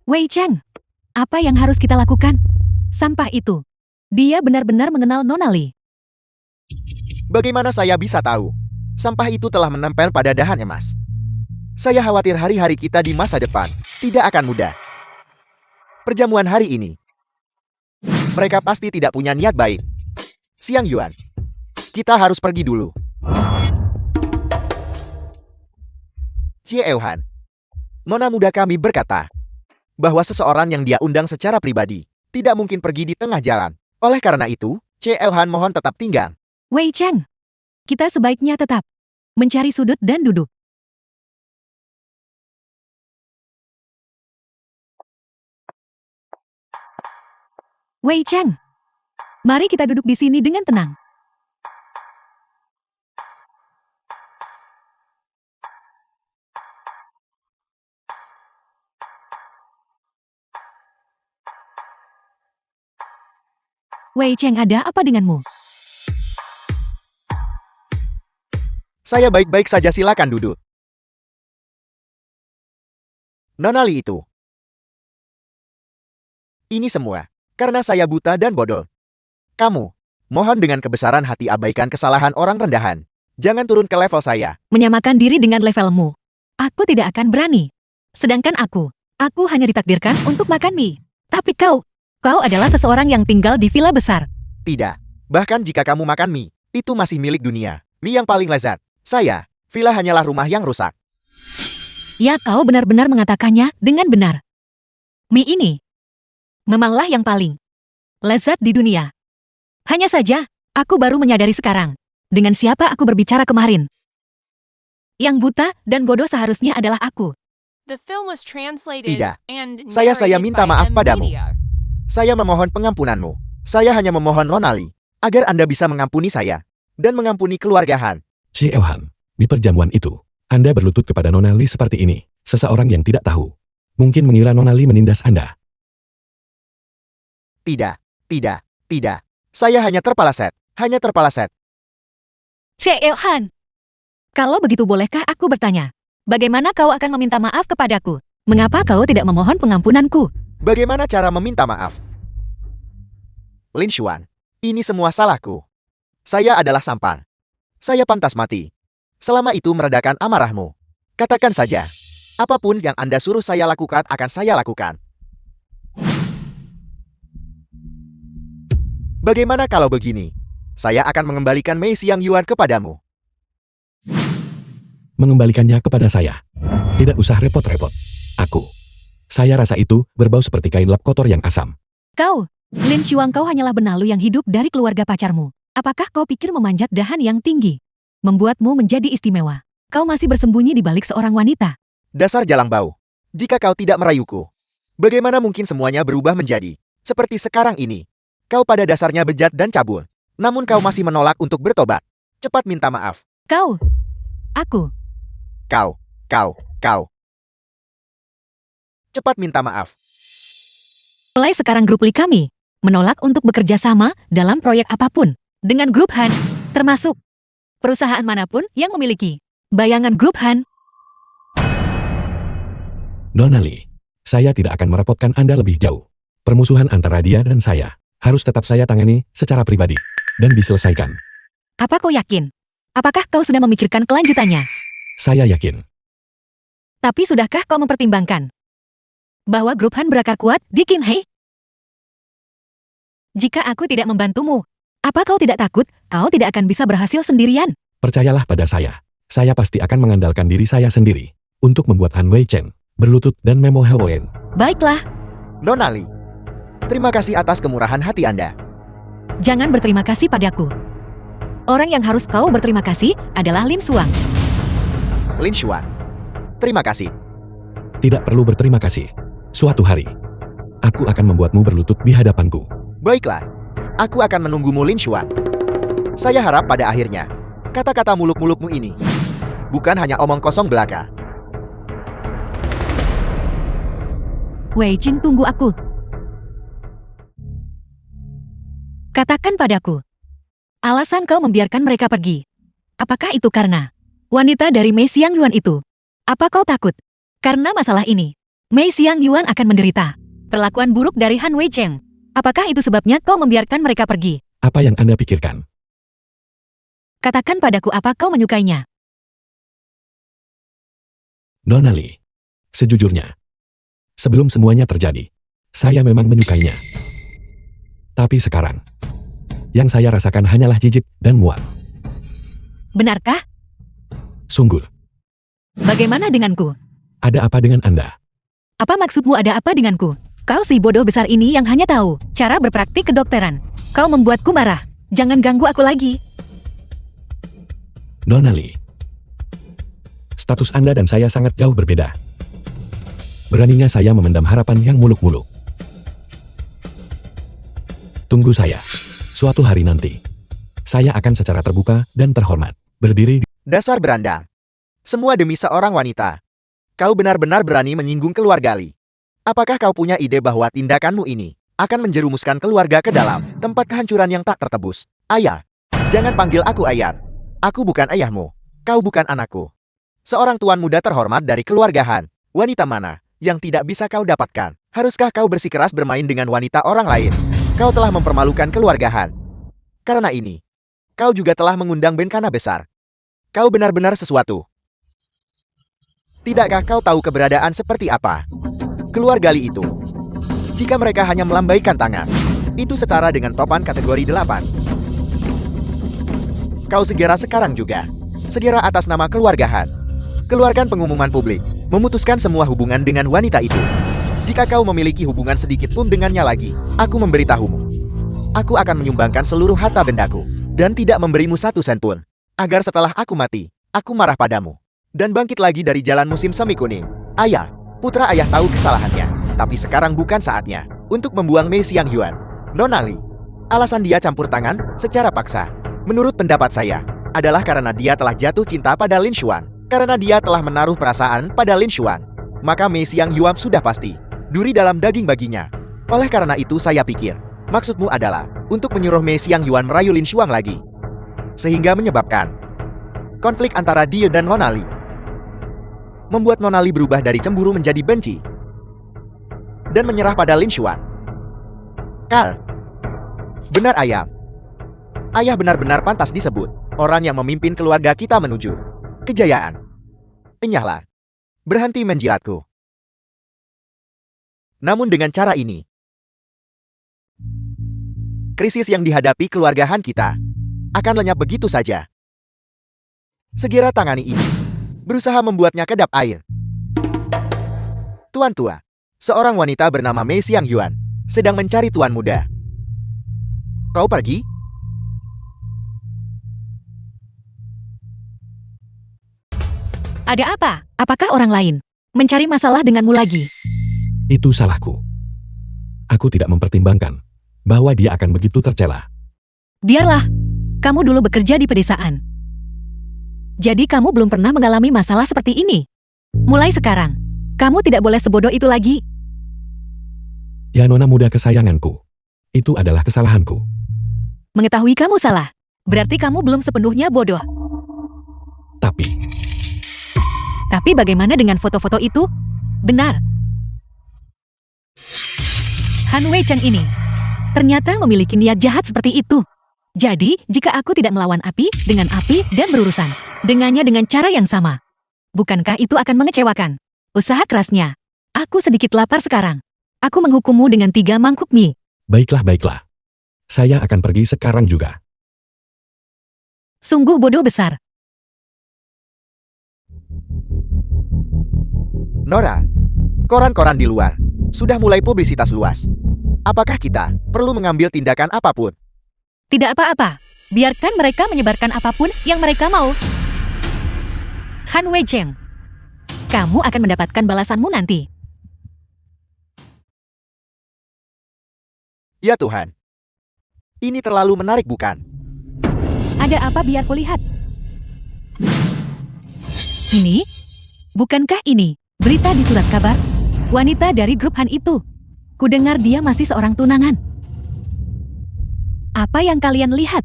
Wei Cheng, apa yang harus kita lakukan? Sampah itu. Dia benar-benar mengenal Nona Li. Bagaimana saya bisa tahu? Sampah itu telah menempel pada dahan emas. Saya khawatir hari-hari kita di masa depan tidak akan mudah. Perjamuan hari ini, mereka pasti tidak punya niat baik. Siang Yuan, kita harus pergi dulu. Cie Euhan, nona muda kami berkata bahwa seseorang yang dia undang secara pribadi tidak mungkin pergi di tengah jalan. Oleh karena itu, Cie Euhan mohon tetap tinggal. Wei Cheng, kita sebaiknya tetap mencari sudut dan duduk. Wei Cheng, mari kita duduk di sini dengan tenang. Wei Cheng, ada apa denganmu? Saya baik-baik saja, silakan duduk. Nona Li itu. Ini semua karena saya buta dan bodoh. Kamu, mohon dengan kebesaran hati abaikan kesalahan orang rendahan. Jangan turun ke level saya. Menyamakan diri dengan levelmu. Aku tidak akan berani. Sedangkan aku hanya ditakdirkan untuk makan mie. Tapi kau adalah seseorang yang tinggal di villa besar. Tidak. Bahkan jika kamu makan mie, itu masih milik dunia. Mie yang paling lezat. Saya, villa hanyalah rumah yang rusak. Ya, kau benar-benar mengatakannya dengan benar. Mie ini memanglah yang paling lezat di dunia. Hanya saja, aku baru menyadari sekarang. Dengan siapa aku berbicara kemarin? Yang buta dan bodoh seharusnya adalah aku. The film was translated Tidak. and Saya narrated minta by maaf M padamu. Media. Saya memohon pengampunanmu. Saya hanya memohon Nona Li agar Anda bisa mengampuni saya dan mengampuni keluarga Han. Cie Euhan, di perjamuan itu, Anda berlutut kepada Nona Li seperti ini. Seseorang yang tidak tahu. Mungkin mengira Nona Li menindas Anda. Tidak, tidak. Saya hanya terpeleset. Hanya terpeleset. Cie Euhan, kalau begitu bolehkah aku bertanya? Bagaimana kau akan meminta maaf kepadaku? Mengapa kau tidak memohon pengampunanku? Bagaimana cara meminta maaf? Lin Xuan, ini semua salahku. Saya adalah sampan. Saya pantas mati. Selama itu meredakan amarahmu. Katakan saja, apapun yang Anda suruh saya lakukan akan saya lakukan. Bagaimana kalau begini? Saya akan mengembalikan Mei Xiang Yuan kepadamu. Mengembalikannya kepada saya. Tidak usah repot-repot. Saya rasa itu berbau seperti kain lap kotor yang asam. Kau, Lin Xuang, kau hanyalah benalu yang hidup dari keluarga pacarmu. Apakah kau pikir memanjat dahan yang tinggi membuatmu menjadi istimewa? Kau masih bersembunyi di balik seorang wanita. Dasar jalang bau. Jika kau tidak merayuku, bagaimana mungkin semuanya berubah menjadi seperti sekarang ini? Kau pada dasarnya bejat dan cabul. Namun kau masih menolak untuk bertobat. Cepat minta maaf. Kau, aku, Kau. Cepat minta maaf. mulai sekarang grup Li kami menolak untuk bekerja sama dalam proyek apapun dengan grup Han, termasuk perusahaan manapun yang memiliki bayangan grup Han. Nona Li, saya tidak akan merepotkan Anda lebih jauh. Permusuhan antara dia dan saya harus tetap saya tangani secara pribadi dan diselesaikan. Apa kau yakin? Apakah kau sudah memikirkan kelanjutannya? Saya yakin. Tapi sudahkah kau mempertimbangkan bahwa grup Han berakar kuat di Qinghai? Jika aku tidak membantumu, apa kau tidak takut kau tidak akan bisa berhasil sendirian? Percayalah pada saya. Saya pasti akan mengandalkan diri saya sendiri untuk membuat Han Wei Chen berlutut dan Memo Heoen. Baiklah, Nona Li, terima kasih atas kemurahan hati Anda. jangan berterima kasih padaku. Orang yang harus kau berterima kasih adalah Lin Xuang. Lin Xuan, terima kasih. Tidak perlu berterima kasih. Suatu hari, aku akan membuatmu berlutut di hadapanku. Baiklah, aku akan menunggumu Lin Xuan. Saya harap pada akhirnya, kata-kata muluk-mulukmu ini bukan hanya omong kosong belaka. Wei Jing, tunggu aku. Katakan padaku, alasan kau membiarkan mereka pergi. Apakah itu karena wanita dari Mei Xiang Yuan itu? Apa kau takut? Karena masalah ini Mei Xiangyuan akan menderita perlakuan buruk dari Han Weicheng. Apakah itu sebabnya kau membiarkan mereka pergi? Apa yang Anda pikirkan? Katakan padaku apa kau menyukainya. Nona Li, sejujurnya, sebelum semuanya terjadi, saya memang menyukainya. Tapi sekarang, yang saya rasakan hanyalah jijik dan muak. Benarkah? Sungguh, Bagaimana denganku? ada apa dengan Anda? Apa maksudmu ada apa denganku? Kau si bodoh besar ini yang hanya tahu cara berpraktik kedokteran. Kau membuatku marah. Jangan ganggu aku lagi. Nona Li, status Anda dan saya sangat jauh berbeda. Beraninya saya memendam harapan yang muluk-muluk. Tunggu saya. Suatu hari nanti, saya akan secara terbuka dan terhormat berdiri di... Dasar berandang. Semua demi seorang wanita. Kau benar-benar berani menyinggung keluarga Li. Apakah kau punya ide bahwa tindakanmu ini akan menjerumuskan keluarga ke dalam tempat kehancuran yang tak tertebus? Ayah, jangan panggil aku ayah. Aku bukan ayahmu. Kau bukan anakku. Seorang tuan muda terhormat dari keluarga Han. Wanita mana yang tidak bisa kau dapatkan? Haruskah kau bersikeras bermain dengan wanita orang lain? Kau telah mempermalukan keluarga Han. Karena ini, kau juga telah mengundang bencana besar. Kau benar-benar sesuatu. Tidakkah kau tahu keberadaan seperti apa keluarga Li itu? Jika mereka hanya melambaikan tangan, itu setara dengan topan kategori 8. Kau segera sekarang juga. Segera atas nama keluarga Han. Keluarkan pengumuman publik, memutuskan semua hubungan dengan wanita itu. Jika kau memiliki hubungan sedikit pun dengannya lagi, aku memberitahumu. Aku akan menyumbangkan seluruh harta bendaku, dan tidak memberimu 1 sen pun. Agar setelah aku mati, aku marah padamu. Dan bangkit lagi dari jalan musim semi kuning. Ayah, putra ayah tahu kesalahannya, tapi sekarang bukan saatnya untuk membuang Mei Xiangyuan. Nona Li, alasan dia campur tangan secara paksa, menurut pendapat saya, adalah karena dia telah jatuh cinta pada Lin Xuan. Karena dia telah menaruh perasaan pada Lin Xuan, maka Mei Xiangyuan sudah pasti duri dalam daging baginya. Oleh karena itu saya pikir, maksudmu adalah untuk menyuruh Mei Xiangyuan merayu Lin Xuan lagi, sehingga menyebabkan konflik antara dia dan Nona Li. Membuat Nona Li berubah dari cemburu menjadi benci dan menyerah pada Lin Xuan. Karl, benar ayah. Ayah benar-benar pantas disebut orang yang memimpin keluarga kita menuju kejayaan. Enyahlah. Berhenti menjilatku. Namun dengan cara ini, krisis yang dihadapi keluarga Han kita akan lenyap begitu saja. Segera tangani ini. Berusaha membuatnya kedap air. Tuan tua, seorang wanita bernama Mei Xiangyuan sedang mencari tuan muda. Kau pergi? Ada apa? Apakah orang lain mencari masalah denganmu lagi? Itu salahku. Aku tidak mempertimbangkan bahwa dia akan begitu tercela. Biarlah. Kamu dulu bekerja di pedesaan. Jadi kamu belum pernah mengalami masalah seperti ini. Mulai sekarang, kamu tidak boleh sebodoh itu lagi. Ya nona muda kesayanganku, itu adalah kesalahanku. Mengetahui kamu salah, berarti kamu belum sepenuhnya bodoh. Tapi bagaimana dengan foto-foto itu? Benar. Han Weicheng ini ternyata memiliki niat jahat seperti itu. Jadi, jika aku tidak melawan api dengan api dan berurusan dengannya dengan cara yang sama, bukankah itu akan mengecewakan? Usaha kerasnya. Aku sedikit lapar sekarang. Aku menghukummu dengan 3 mangkuk mie. baiklah. Saya akan pergi sekarang juga. Sungguh bodoh besar. Nora, koran-koran di luar sudah mulai publisitas luas. Apakah kita perlu mengambil tindakan apapun? Tidak apa-apa. Biarkan mereka menyebarkan apapun yang mereka mau. Han Weicheng, kamu akan mendapatkan balasanmu nanti. Ya Tuhan. Ini terlalu menarik bukan? Ada apa biar kulihat? Ini? Bukankah ini berita di surat kabar? Wanita dari grup Han itu. Kudengar dia masih seorang tunangan. Apa yang kalian lihat?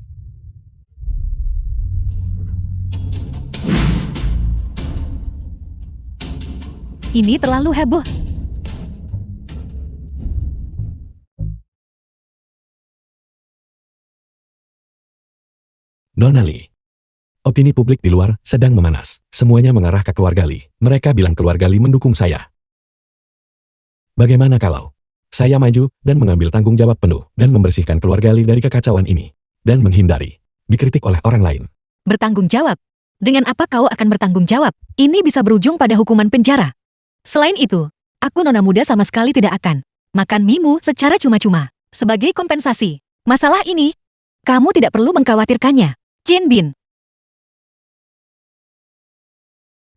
Ini terlalu heboh. Nona Lee. Opini publik di luar sedang memanas. Semuanya mengarah ke keluarga Lee. Mereka bilang keluarga Lee mendukung saya. Bagaimana kalau saya maju dan mengambil tanggung jawab penuh dan membersihkan keluarga Lee dari kekacauan ini dan menghindari dikritik oleh orang lain? Bertanggung jawab? Dengan apa kau akan bertanggung jawab? Ini bisa berujung pada hukuman penjara. Selain itu, aku nona muda sama sekali tidak akan makan mimu secara cuma-cuma. Sebagai kompensasi, masalah ini, kamu tidak perlu mengkhawatirkannya. Jin Bin,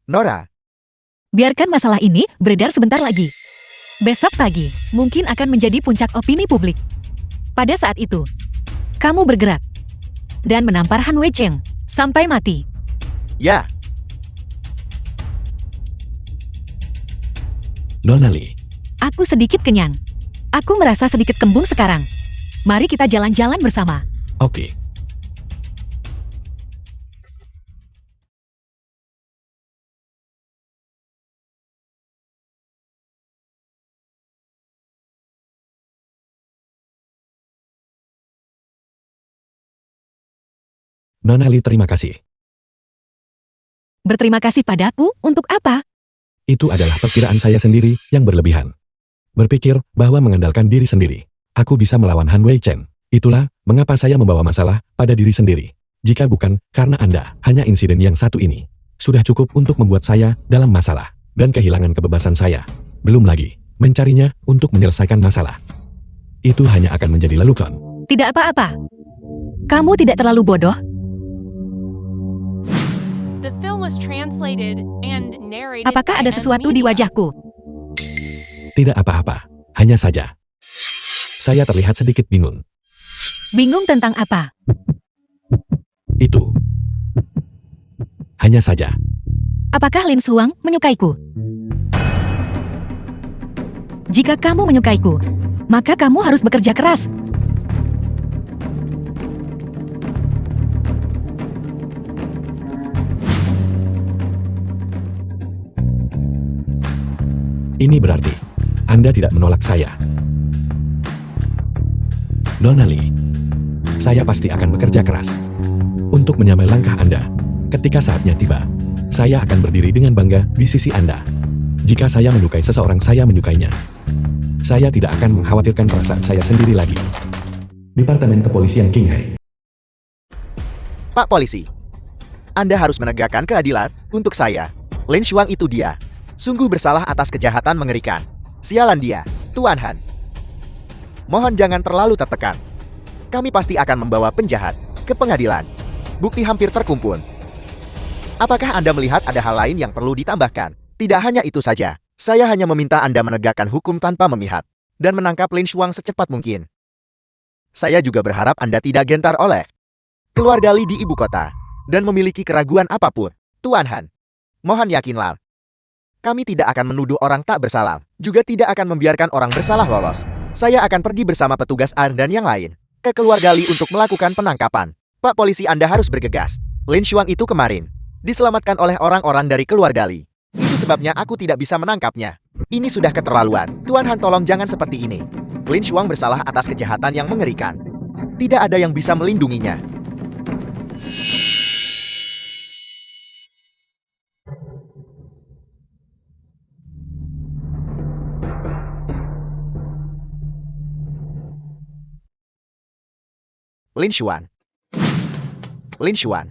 Nora, biarkan masalah ini beredar sebentar lagi. Besok pagi, mungkin akan menjadi puncak opini publik. Pada saat itu, kamu bergerak dan menampar Han Wei Cheng sampai mati. ya, Nona Lee. Aku sedikit kenyang. Aku merasa sedikit kembung sekarang. Mari kita jalan-jalan bersama. Oke. Nona Lee, terima kasih. Berterima kasih padaku untuk apa? Itu adalah perkiraan saya sendiri yang berlebihan. Berpikir bahwa mengandalkan diri sendiri, aku bisa melawan Han Wei Chen. Itulah mengapa saya membawa masalah pada diri sendiri. Jika bukan karena Anda, hanya insiden yang satu ini sudah cukup untuk membuat saya dalam masalah dan kehilangan kebebasan saya. Belum lagi mencarinya untuk menyelesaikan masalah. Itu hanya akan menjadi lelucon. Tidak apa-apa. Kamu tidak terlalu bodoh. The film was translated and narrated Apakah by ada sesuatu di M-Media. wajahku? Tidak apa-apa, hanya saja saya terlihat sedikit bingung. Bingung tentang apa? Itu hanya saja. Apakah Lin Suang menyukaiku? Jika kamu menyukaiku, maka kamu harus bekerja keras. Ini berarti Anda tidak menolak saya. Nona Lee, saya pasti akan bekerja keras untuk menyamai langkah Anda. Ketika saatnya tiba, saya akan berdiri dengan bangga di sisi Anda. Jika saya menyukai seseorang, saya menyukainya. Saya tidak akan mengkhawatirkan perasaan saya sendiri lagi. Departemen Kepolisian Qinghai. Pak Polisi. Anda harus menegakkan keadilan untuk saya. Lin Shuang itu dia. Sungguh bersalah atas kejahatan mengerikan. Sialan dia, Tuan Han. Mohon jangan terlalu tertekan. Kami pasti akan membawa penjahat ke pengadilan. Bukti hampir terkumpul. Apakah Anda melihat ada hal lain yang perlu ditambahkan? Tidak hanya itu saja. Saya hanya meminta Anda menegakkan hukum tanpa memihak dan menangkap Lin Shuang secepat mungkin. Saya juga berharap Anda tidak gentar oleh keluarga Li di ibu kota dan memiliki keraguan apapun. Tuan Han, mohon yakinlah. Kami tidak akan menuduh orang tak bersalah, juga tidak akan membiarkan orang bersalah lolos. Saya akan pergi bersama petugas AR dan yang lain ke keluarga Li untuk melakukan penangkapan. Pak Polisi, Anda harus bergegas. Lin Shuang itu kemarin diselamatkan oleh orang-orang dari keluarga Li. Itu sebabnya aku tidak bisa menangkapnya. Ini sudah keterlaluan. Tuan Han, tolong jangan seperti ini. Lin Shuang bersalah atas kejahatan yang mengerikan. Tidak ada yang bisa melindunginya. Lin Shuang. Lin Shuang.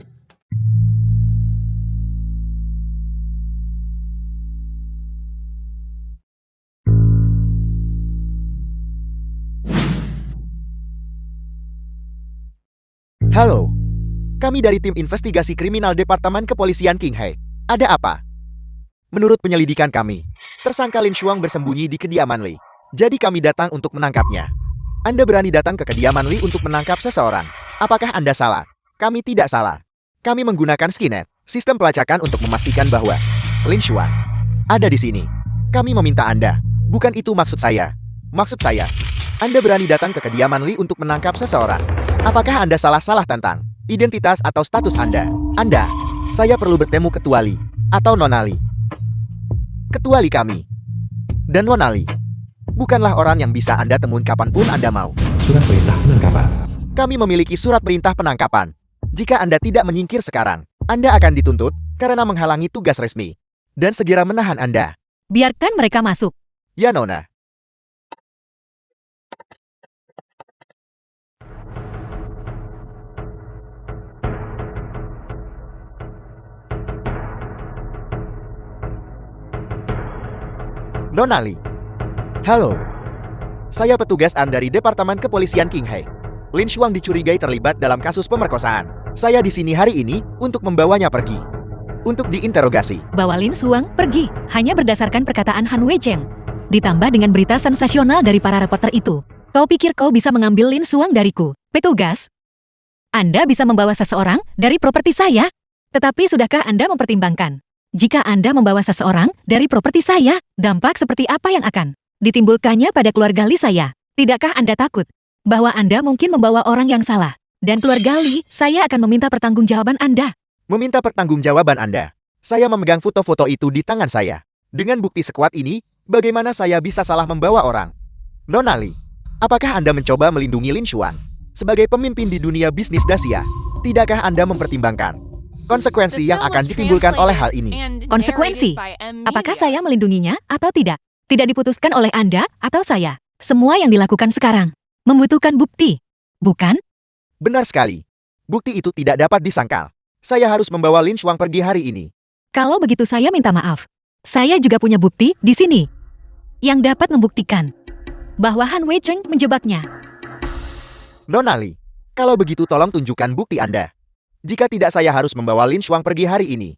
Halo. Kami dari tim investigasi kriminal Departemen Kepolisian Qinghai. Ada apa? Menurut penyelidikan kami, tersangka Lin Shuang bersembunyi di kediaman Li. Jadi kami datang untuk menangkapnya. Anda berani datang ke kediaman Li untuk menangkap seseorang. Apakah Anda salah? Kami tidak salah. Kami menggunakan Skinet, sistem pelacakan untuk memastikan bahwa Lin Shuang ada di sini. Kami meminta Anda. Bukan itu maksud saya. Maksud saya, Anda berani datang ke kediaman Li untuk menangkap seseorang. Apakah Anda salah tentang identitas atau status Anda? Anda, saya perlu bertemu Ketua Li atau Nona Li. Ketua Li kami dan Nona Li bukanlah orang yang bisa Anda temuin kapanpun Anda mau. Surat perintah penangkapan. Kami memiliki surat perintah penangkapan. Jika Anda tidak menyingkir sekarang, Anda akan dituntut karena menghalangi tugas resmi. Dan segera menahan Anda. Biarkan mereka masuk. Ya, Nona. Nona Lee. Halo. Saya petugas dari Departemen Kepolisian Qinghai. Lin Xuang dicurigai terlibat dalam kasus pemerkosaan. Saya di sini hari ini untuk membawanya pergi. Untuk diinterogasi. Bawa Lin Xuang pergi hanya berdasarkan perkataan Han Weicheng. Ditambah dengan berita sensasional dari para reporter itu. Kau pikir kau bisa mengambil Lin Xuang dariku, petugas? Anda bisa membawa seseorang dari properti saya? Tetapi sudahkah Anda mempertimbangkan? Jika Anda membawa seseorang dari properti saya, dampak seperti apa yang akan ditimbulkannya pada keluarga Li saya? Tidakkah Anda takut bahwa Anda mungkin membawa orang yang salah? Dan keluarga Li, saya akan meminta pertanggungjawaban Anda. Meminta pertanggungjawaban Anda. Saya memegang foto-foto itu di tangan saya. Dengan bukti sekuat ini, bagaimana saya bisa salah membawa orang? Nona Lee, apakah Anda mencoba melindungi Lin Xuan? Sebagai pemimpin di dunia bisnis Dacia, tidakkah Anda mempertimbangkan konsekuensi yang akan ditimbulkan oleh hal ini? Konsekuensi? Apakah saya melindunginya atau tidak? Tidak diputuskan oleh Anda atau saya. Semua yang dilakukan sekarang membutuhkan bukti, bukan? Benar sekali. Bukti itu tidak dapat disangkal. Saya harus membawa Lin Xuang pergi hari ini. Kalau begitu saya minta maaf. Saya juga punya bukti di sini yang dapat membuktikan bahwa Han Weicheng menjebaknya. Nona Lee, kalau begitu tolong tunjukkan bukti Anda. Jika tidak, saya harus membawa Lin Xuang pergi hari ini.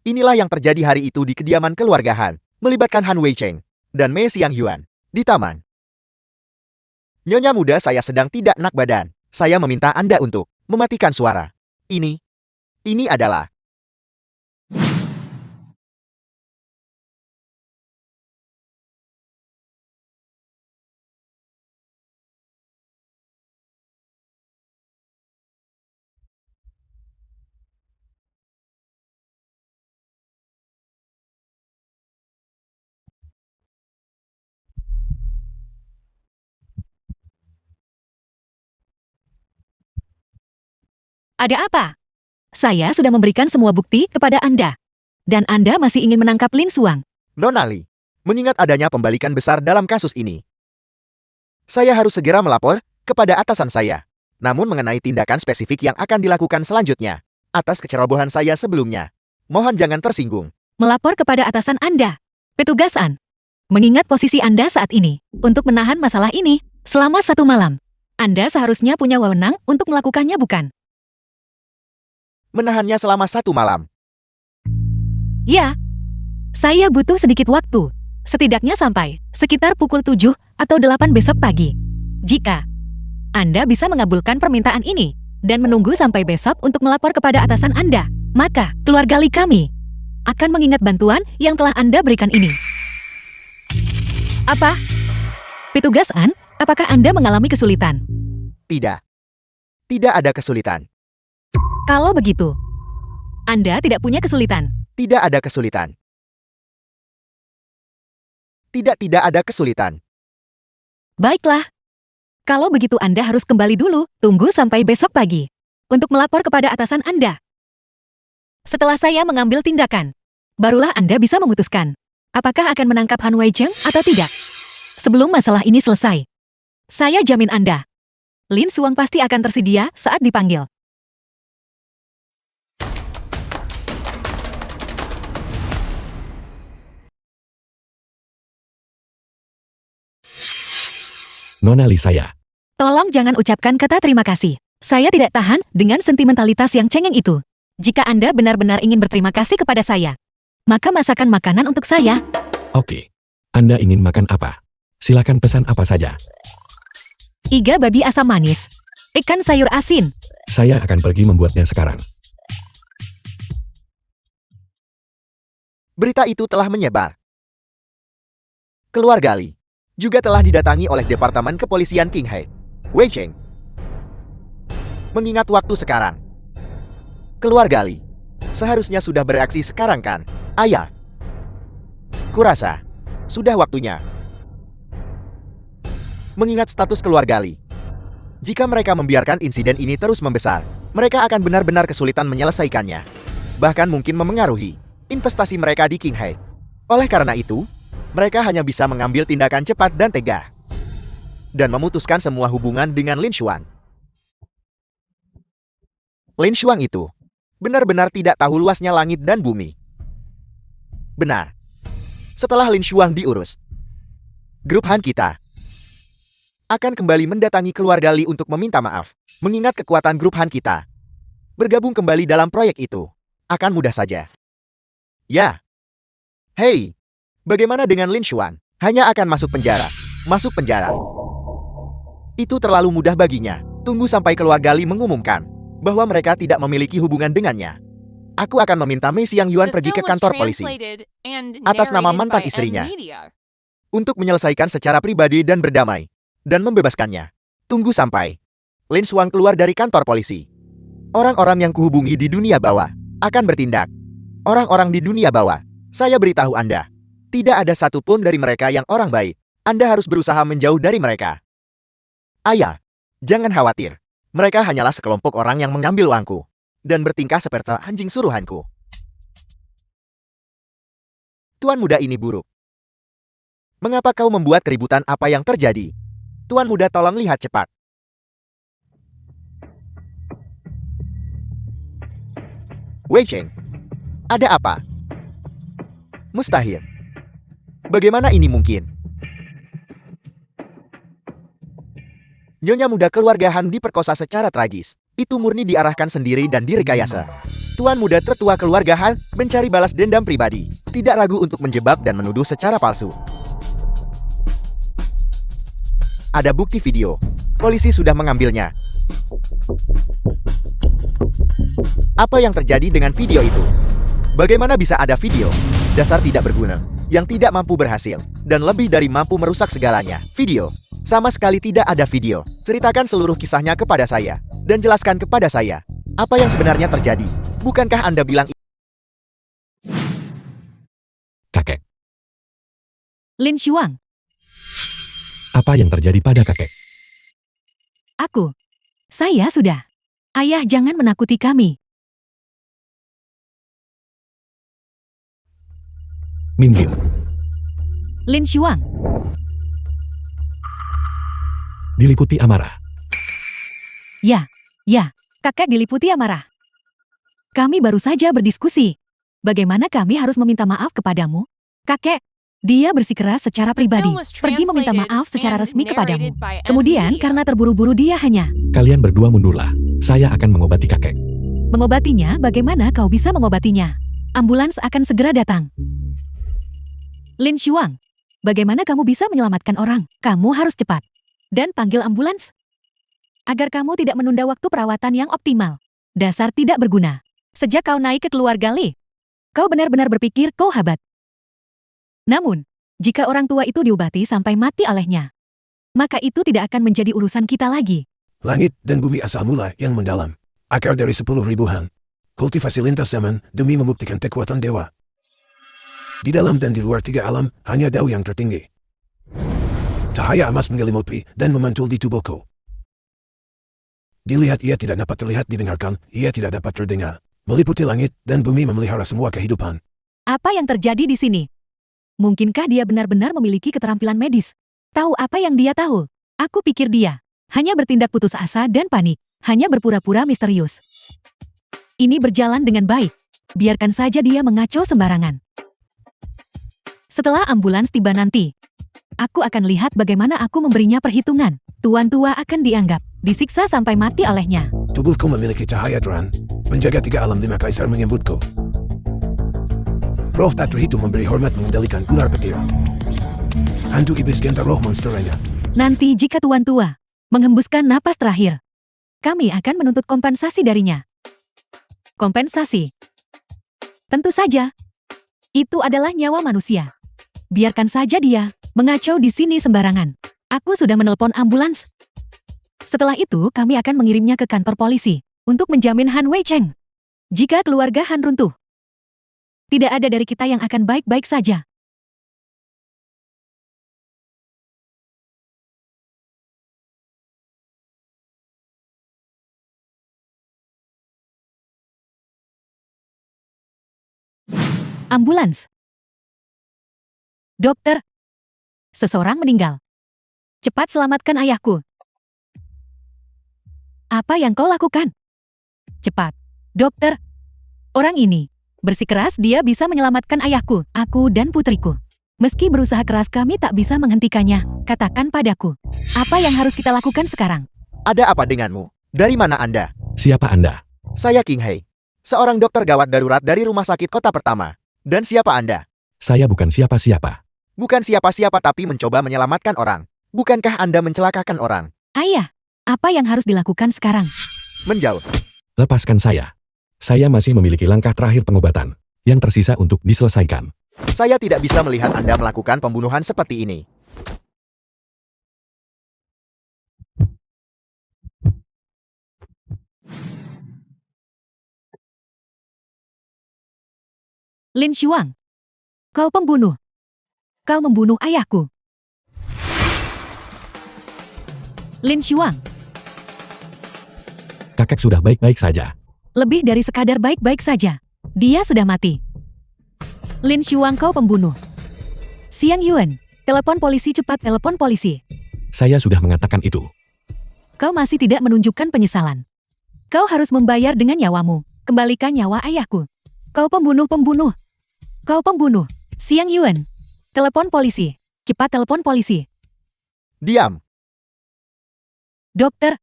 Inilah yang terjadi hari itu di kediaman keluarga Han, melibatkan Han Weicheng dan Mei Xianghyuan di taman. Nyonya muda, saya sedang tidak enak badan. Saya meminta Anda untuk mematikan suara. Ini adalah... Ada apa? Saya sudah memberikan semua bukti kepada Anda. Dan Anda masih ingin menangkap Lin Xuang. Nona Lee, mengingat adanya pembalikan besar dalam kasus ini, saya harus segera melapor kepada atasan saya. Namun mengenai tindakan spesifik yang akan dilakukan selanjutnya, atas kecerobohan saya sebelumnya, mohon jangan tersinggung. Melapor kepada atasan Anda, petugas An. Mengingat posisi Anda saat ini, untuk menahan masalah ini, selama 1 malam, Anda seharusnya punya wewenang untuk melakukannya, bukan? Menahannya selama 1 malam. Ya, saya butuh sedikit waktu, setidaknya sampai sekitar pukul 7 atau 8 besok pagi. Jika Anda bisa mengabulkan permintaan ini dan menunggu sampai besok untuk melapor kepada atasan Anda, maka keluarga Li kami akan mengingat bantuan yang telah Anda berikan ini. Apa? Petugas An, apakah Anda mengalami kesulitan? Tidak. Tidak ada kesulitan. Kalau begitu, Anda tidak punya kesulitan. Tidak ada kesulitan. Tidak ada kesulitan. Baiklah. Kalau begitu Anda harus kembali dulu, tunggu sampai besok pagi, untuk melapor kepada atasan Anda. Setelah saya mengambil tindakan, barulah Anda bisa memutuskan, apakah akan menangkap Han Weicheng atau tidak. Sebelum masalah ini selesai, saya jamin Anda, Lin Xuang pasti akan tersedia saat dipanggil. Nona Lee saya. Tolong jangan ucapkan kata terima kasih. Saya tidak tahan dengan sentimentalitas yang cengeng itu. Jika Anda benar-benar ingin berterima kasih kepada saya, maka masakan makanan untuk saya. Oke. Anda ingin makan apa? Silakan pesan apa saja. Iga babi asam manis. Ikan sayur asin. Saya akan pergi membuatnya sekarang. Berita itu telah menyebar. Keluarga Li juga telah didatangi oleh Departemen Kepolisian Qinghai. Weicheng. Mengingat waktu sekarang, keluarga Li seharusnya sudah bereaksi sekarang kan, ayah? Kurasa, sudah waktunya mengingat status keluarga Li. Jika mereka membiarkan insiden ini terus membesar, mereka akan benar-benar kesulitan menyelesaikannya. Bahkan mungkin memengaruhi investasi mereka di Qinghe. Oleh karena itu, mereka hanya bisa mengambil tindakan cepat dan tegas dan memutuskan semua hubungan dengan Lin Xuan. Lin Xuan itu benar-benar tidak tahu luasnya langit dan bumi. Benar. Setelah Lin Xuan diurus, grup Han kita akan kembali mendatangi keluarga Li untuk meminta maaf. Mengingat kekuatan grup Han kita, bergabung kembali dalam proyek itu akan mudah saja. Ya. Hei, bagaimana dengan Lin Xuan? Hanya akan masuk penjara. Masuk penjara. Itu terlalu mudah baginya. Tunggu sampai keluarga Li mengumumkan bahwa mereka tidak memiliki hubungan dengannya. Aku akan meminta Mei Xiang Yuan pergi ke kantor polisi atas nama mantan istrinya untuk menyelesaikan secara pribadi dan berdamai dan membebaskannya. Tunggu sampai Lin Xuan keluar dari kantor polisi. Orang-orang yang kuhubungi di dunia bawah akan bertindak. Orang-orang di dunia bawah, saya beritahu Anda, tidak ada satupun dari mereka yang orang baik. Anda harus berusaha menjauh dari mereka. Ayah, jangan khawatir. Mereka hanyalah sekelompok orang yang mengambil uangku dan bertingkah seperti anjing suruhanku. Tuan muda ini buruk. Mengapa kau membuat keributan? Apa yang terjadi? Tuan muda, tolong lihat cepat. Wei Cheng, ada apa? Mustahil. Bagaimana ini mungkin? Nyonya muda keluarga Han diperkosa secara tragis. Itu murni diarahkan sendiri dan direkayasa. Tuan muda tertua keluarga Han mencari balas dendam pribadi. Tidak ragu untuk menjebak dan menuduh secara palsu. Ada bukti video. Polisi sudah mengambilnya. Apa yang terjadi dengan video itu? Bagaimana bisa ada video? Dasar tidak berguna, yang tidak mampu berhasil, dan lebih dari mampu merusak segalanya. Video. Sama sekali tidak ada video. Ceritakan seluruh kisahnya kepada saya. Dan jelaskan kepada saya apa yang sebenarnya terjadi. Bukankah Anda bilang... Kakek, Lin Xuan, apa yang terjadi pada kakek? saya sudah. Ayah, jangan menakuti kami. Minggir. Lin Xuan, Diliputi amarah. ya, kakek diliputi amarah. Kami baru saja berdiskusi. Bagaimana kami harus meminta maaf kepadamu? Kakek, dia bersikeras secara pribadi, pergi meminta maaf secara resmi kepadamu. Kemudian karena terburu-buru dia hanya Kalian berdua mundurlah. Saya akan mengobati kakek. mengobatinya. Bagaimana kau bisa mengobatinya? Ambulans akan segera datang. Lin Xuan, bagaimana kamu bisa menyelamatkan orang? Kamu harus cepat. Dan panggil ambulans. Agar kamu tidak menunda waktu perawatan yang optimal. Dasar tidak berguna. Sejak kau naik ke keluarga Li, kau benar-benar berpikir kau hebat. Namun, jika orang tua itu diobati sampai mati olehnya, maka itu tidak akan menjadi urusan kita lagi. Langit dan bumi asal mula yang mendalam. Akar dari 10.000 Han. Kultivasi lintas zaman demi membuktikan kekuatan dewa. Di dalam dan di luar 3 alam, hanya Dao yang tertinggi. Cahaya emas menyelimuti dan memantul di tubuhku. Dilihat ia tidak dapat terlihat, didengarkan, ia tidak dapat terdengar. Meliputi langit dan bumi memelihara semua kehidupan. Apa yang terjadi di sini? Mungkinkah dia benar-benar memiliki keterampilan medis? Tahu apa yang dia tahu? Aku pikir dia hanya bertindak putus asa dan panik. Hanya berpura-pura misterius. Ini berjalan dengan baik. Biarkan saja dia mengacau sembarangan. Setelah ambulans tiba nanti, aku akan lihat bagaimana aku memberinya perhitungan. Tuan tua akan dianggap disiksa sampai mati olehnya. Tubuhku memiliki cahaya terang. Menjaga 3 alam 5 kaisar menyebutku. Roh tak terhitung memberi hormat mengendalikan ular petir. Hantu iblis genta roh monster lainnya. Nanti jika tuan tua menghembuskan napas terakhir, kami akan menuntut kompensasi darinya. Kompensasi? Tentu saja. Itu adalah nyawa manusia. Biarkan saja dia mengacau di sini sembarangan. Aku sudah menelpon ambulans. Setelah itu kami akan mengirimnya ke kantor polisi untuk menjamin Han Wei Cheng. Jika keluarga Han runtuh, tidak ada dari kita yang akan baik-baik saja. Ambulans. Dokter. Seseorang meninggal. Cepat selamatkan ayahku. Apa yang kau lakukan? Cepat. Dokter. Orang ini. Bersikeras dia bisa menyelamatkan ayahku, aku dan putriku. Meski berusaha keras kami tak bisa menghentikannya. Katakan padaku. Apa yang harus kita lakukan sekarang? Ada apa denganmu? Dari mana Anda? Siapa Anda? Saya King Hei. Seorang dokter gawat darurat dari rumah sakit kota pertama. Dan siapa Anda? Saya bukan siapa-siapa. Bukan siapa-siapa tapi mencoba menyelamatkan orang. Bukankah Anda mencelakakan orang? Ayah, apa yang harus dilakukan sekarang? Menjauh. Lepaskan saya. Saya masih memiliki langkah terakhir pengobatan yang tersisa untuk diselesaikan. Saya tidak bisa melihat Anda melakukan pembunuhan seperti ini. Lin Xuang. Kau pembunuh. Kau membunuh ayahku. Lin Xuang. Kakek sudah baik-baik saja. Lebih dari sekadar baik-baik saja. Dia sudah mati. Lin Xuang kau pembunuh. Xiang Yuan. Telepon polisi cepat telepon polisi. Saya sudah mengatakan itu. Kau masih tidak menunjukkan penyesalan. Kau harus membayar dengan nyawamu. Kembalikan nyawa ayahku. Kau pembunuh-pembunuh. Kau pembunuh. Xiang Yuan. Telepon polisi. Cepat telepon polisi. Diam. Dokter,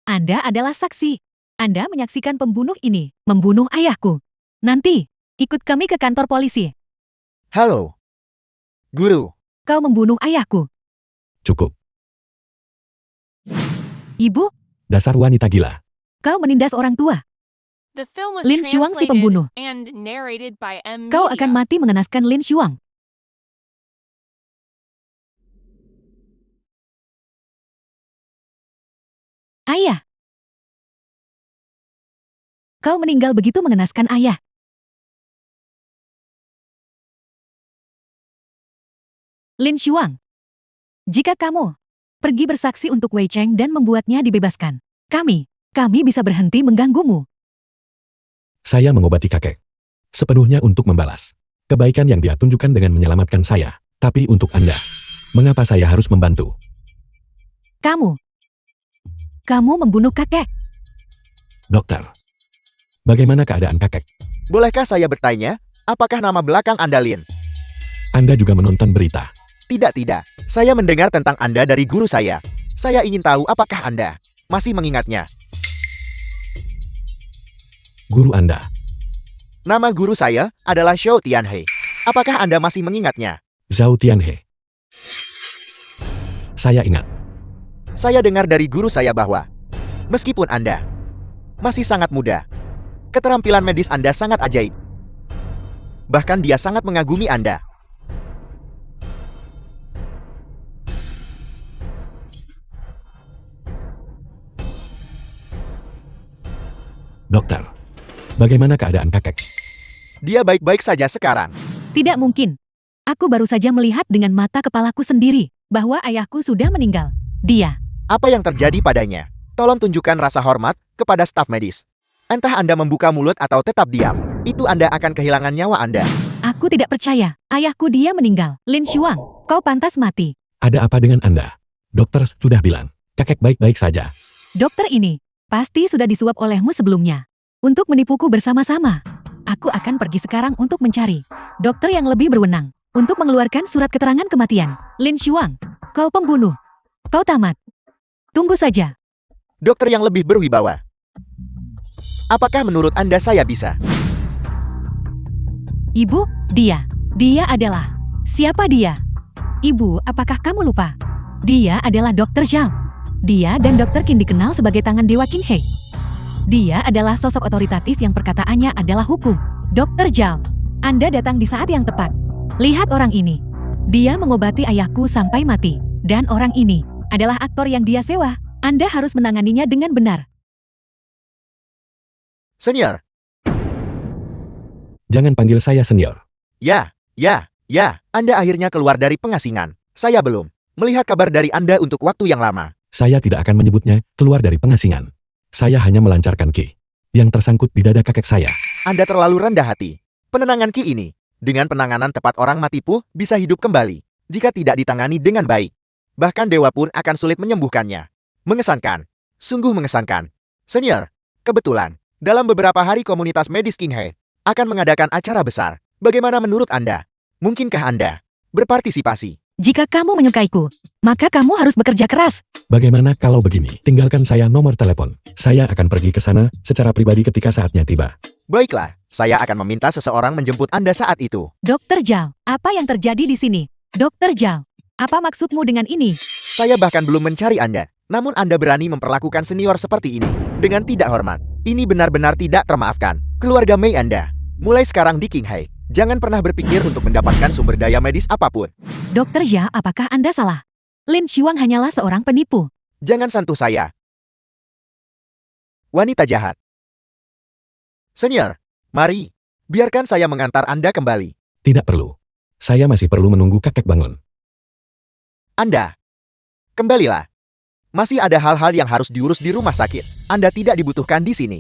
Anda adalah saksi. Anda menyaksikan pembunuh ini membunuh ayahku. Nanti, ikut kami ke kantor polisi. Halo. Guru. Kau membunuh ayahku. Cukup. Ibu, Dasar wanita gila. kau menindas orang tua. The film was Lin Xuang si translated pembunuh. and narrated by M. Kau Media. akan mati mengenaskan Lin Xuang. Ayah. Kau meninggal begitu mengenaskan ayah. Lin Xuang. Jika kamu pergi bersaksi untuk Wei Cheng dan membuatnya dibebaskan, kami bisa berhenti mengganggumu. Saya mengobati kakek. Sepenuhnya untuk membalas kebaikan yang dia tunjukkan dengan menyelamatkan saya. Tapi untuk Anda, mengapa saya harus membantu? Kamu membunuh kakek. Dokter, bagaimana keadaan kakek? Bolehkah saya bertanya, apakah nama belakang Anda Lin? Anda juga menonton berita. Tidak. Saya mendengar tentang Anda dari guru saya. Saya ingin tahu apakah Anda masih mengingatnya. Guru Anda. Nama guru saya adalah Shou Tianhe. Apakah Anda masih mengingatnya? Zhao Tianhe. Saya ingat. Saya dengar dari guru saya bahwa meskipun Anda masih sangat muda, keterampilan medis Anda sangat ajaib. Bahkan dia sangat mengagumi Anda. Dokter, bagaimana keadaan kakek? Dia baik-baik saja sekarang. Tidak mungkin. Aku baru saja melihat dengan mata kepalaku sendiri bahwa ayahku sudah meninggal. Dia. Apa yang terjadi padanya? Tolong tunjukkan rasa hormat kepada staf medis. Entah Anda membuka mulut atau tetap diam, itu Anda akan kehilangan nyawa Anda. Aku tidak percaya. Ayahku dia meninggal. Lin Xuang, kau pantas mati. Ada apa dengan Anda? Dokter sudah bilang, kakek baik-baik saja. Dokter ini pasti sudah disuap olehmu sebelumnya. Untuk menipuku bersama-sama. Aku akan pergi sekarang untuk mencari dokter yang lebih berwenang untuk mengeluarkan surat keterangan kematian. Lin Xuang, kau pembunuh. Kau tamat. Tunggu saja. Dokter yang lebih berwibawa. Apakah menurut Anda saya bisa? Ibu, dia adalah. Siapa dia? Ibu, apakah kamu lupa? Dia adalah Dr. Zhao. Dia dan Dr. Qin dikenal sebagai tangan Dewa Qin He. Dia adalah sosok otoritatif yang perkataannya adalah hukum. Dr. Zhao, Anda datang di saat yang tepat. Lihat orang ini. Dia mengobati ayahku sampai mati. Dan orang ini adalah aktor yang dia sewa. Anda harus menanganinya dengan benar. Senior. Jangan panggil saya senior. Ya. Anda akhirnya keluar dari pengasingan. Saya belum melihat kabar dari Anda untuk waktu yang lama. Saya tidak akan menyebutnya keluar dari pengasingan. Saya hanya melancarkan ki yang tersangkut di dada kakek saya. Anda terlalu rendah hati. Penenangan Ki ini Dengan penanganan tepat orang mati pun bisa hidup kembali jika tidak ditangani dengan baik. Bahkan dewa pun akan sulit menyembuhkannya. Mengesankan. Sungguh mengesankan. Senior, kebetulan, dalam beberapa hari komunitas medis Qinghe akan mengadakan acara besar. Bagaimana menurut Anda? Mungkinkah Anda berpartisipasi? Jika kamu menyukaiku, maka kamu harus bekerja keras. Bagaimana kalau begini? Tinggalkan saya nomor telepon. Saya akan pergi ke sana secara pribadi ketika saatnya tiba. Baiklah, saya akan meminta seseorang menjemput Anda saat itu. Dokter Zhao, apa yang terjadi di sini? Dokter Zhao, apa maksudmu dengan ini? Saya bahkan belum mencari Anda, namun Anda berani memperlakukan senior seperti ini dengan tidak hormat. Ini benar-benar tidak termaafkan. Keluarga Mei Anda, mulai sekarang di Qinghe, jangan pernah berpikir untuk mendapatkan sumber daya medis apapun. Dokter Zhao, apakah Anda salah? Lin Xuang hanyalah seorang penipu. Jangan sentuh saya. Wanita jahat. Senior, mari, biarkan saya mengantar Anda kembali. Tidak perlu. Saya masih perlu menunggu kakek bangun. Anda, kembalilah. Masih ada hal-hal yang harus diurus di rumah sakit. Anda tidak dibutuhkan di sini.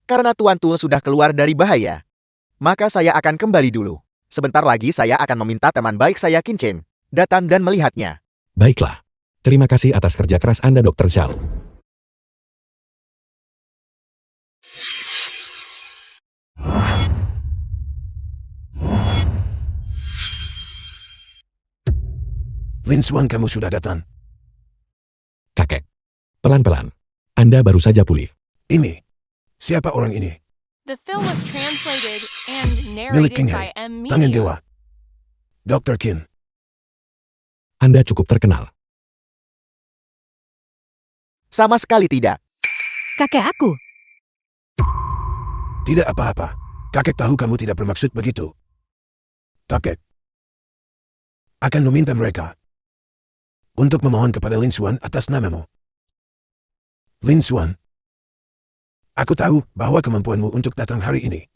Karena Tuan Tu sudah keluar dari bahaya, maka saya akan kembali dulu. Sebentar lagi saya akan meminta teman baik saya Qin Chen datang dan melihatnya. Baiklah. Terima kasih atas kerja keras Anda, Dr. Zhao. Lin Xuan, kamu sudah datang. Kakek. Pelan-pelan. Anda baru saja pulih. Ini. Siapa orang ini? The film was translated and Milik narrated Qinghe. by M Tangan Media. dewa. Dr. Qin. Anda cukup terkenal. Sama sekali tidak. Kakek aku. Tidak apa-apa. Kakek tahu kamu tidak bermaksud begitu. Kakek akan meminta mereka untuk memohon kepada Lin Xuan atas namamu. Lin Xuan, aku tahu bahwa kemampuanmu untuk datang hari ini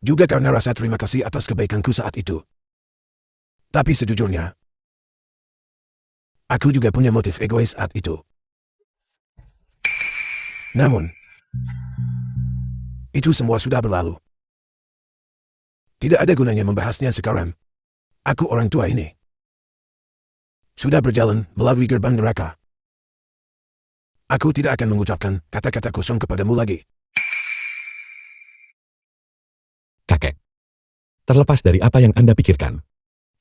juga karena rasa terima kasih atas kebaikanku saat itu. Tapi sejujurnya, aku juga punya motif egois saat itu. Namun, itu semua sudah berlalu. Tidak ada gunanya membahasnya sekarang. Aku orang tua ini sudah berjalan melalui gerbang neraka. Aku tidak akan mengucapkan kata-kata kosong kepadamu lagi. Kakek. Terlepas dari apa yang Anda pikirkan.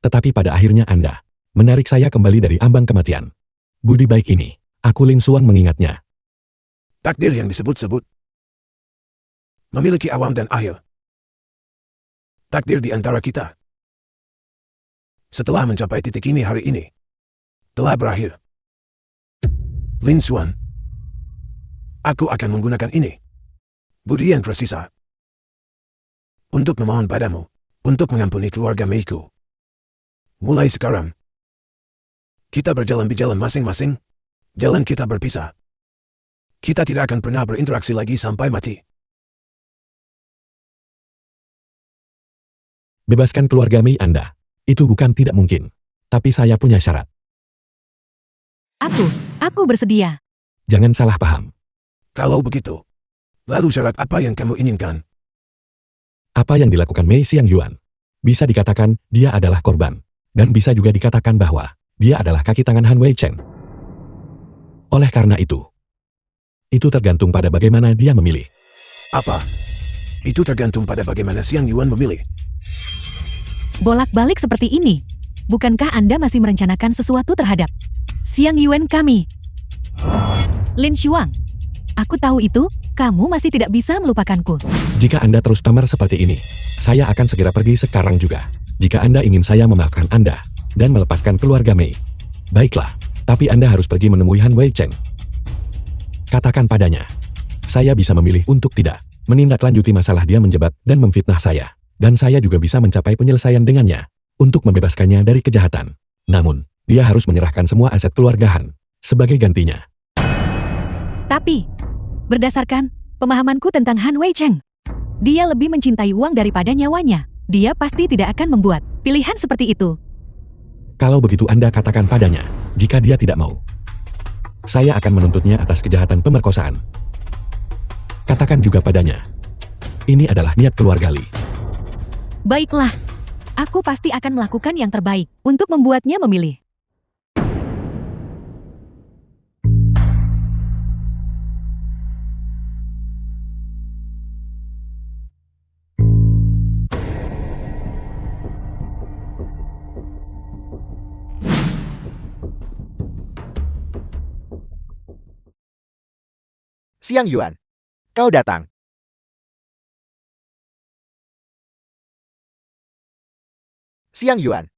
Tetapi pada akhirnya Anda menarik saya kembali dari ambang kematian. Budi baik ini, aku Lin Xuan mengingatnya. Takdir yang disebut-sebut memiliki awal dan akhir. Takdir di antara kita setelah mencapai titik ini hari ini telah berakhir. Lin Xuan, aku akan menggunakan ini, budi yang tersisa, untuk memohon padamu, untuk mengampuni keluarga Meiku. Mulai sekarang, kita berjalan di jalan masing-masing, jalan kita berpisah. Kita tidak akan pernah berinteraksi lagi sampai mati. Bebaskan keluarga Mei Anda. Itu bukan tidak mungkin. Tapi saya punya syarat. Aku bersedia. Jangan salah paham. Kalau begitu, lalu syarat apa yang kamu inginkan? Apa yang dilakukan Mei Xiangyuan? Bisa dikatakan dia adalah korban. Dan bisa juga dikatakan bahwa dia adalah kaki tangan Han Weicheng. Oleh karena itu tergantung pada bagaimana dia memilih. Apa? Itu tergantung pada bagaimana Xiangyuan memilih. Bolak-balik seperti ini. Bukankah Anda masih merencanakan sesuatu terhadap Xiangyuan kami? Lin Xuang, aku tahu itu, kamu masih tidak bisa melupakanku. Jika Anda terus tamar seperti ini, saya akan segera pergi sekarang juga. Jika Anda ingin saya memaafkan Anda dan melepaskan keluarga Mei, baiklah, tapi Anda harus pergi menemui Han Weicheng. Katakan padanya, saya bisa memilih untuk tidak menindaklanjuti masalah dia menjebat dan memfitnah saya. Dan saya juga bisa mencapai penyelesaian dengannya untuk membebaskannya dari kejahatan. Namun, dia harus menyerahkan semua aset keluarga Han sebagai gantinya. Tapi, berdasarkan pemahamanku tentang Han Weicheng, dia lebih mencintai uang daripada nyawanya. Dia pasti tidak akan membuat pilihan seperti itu. Kalau begitu Anda katakan padanya, jika dia tidak mau. Saya akan menuntutnya atas kejahatan pemerkosaan. Katakan juga padanya. Ini adalah niat keluarga Lee. Baiklah. Aku pasti akan melakukan yang terbaik untuk membuatnya memilih. Xiang Yuan, kau datang. Xiang Yuan,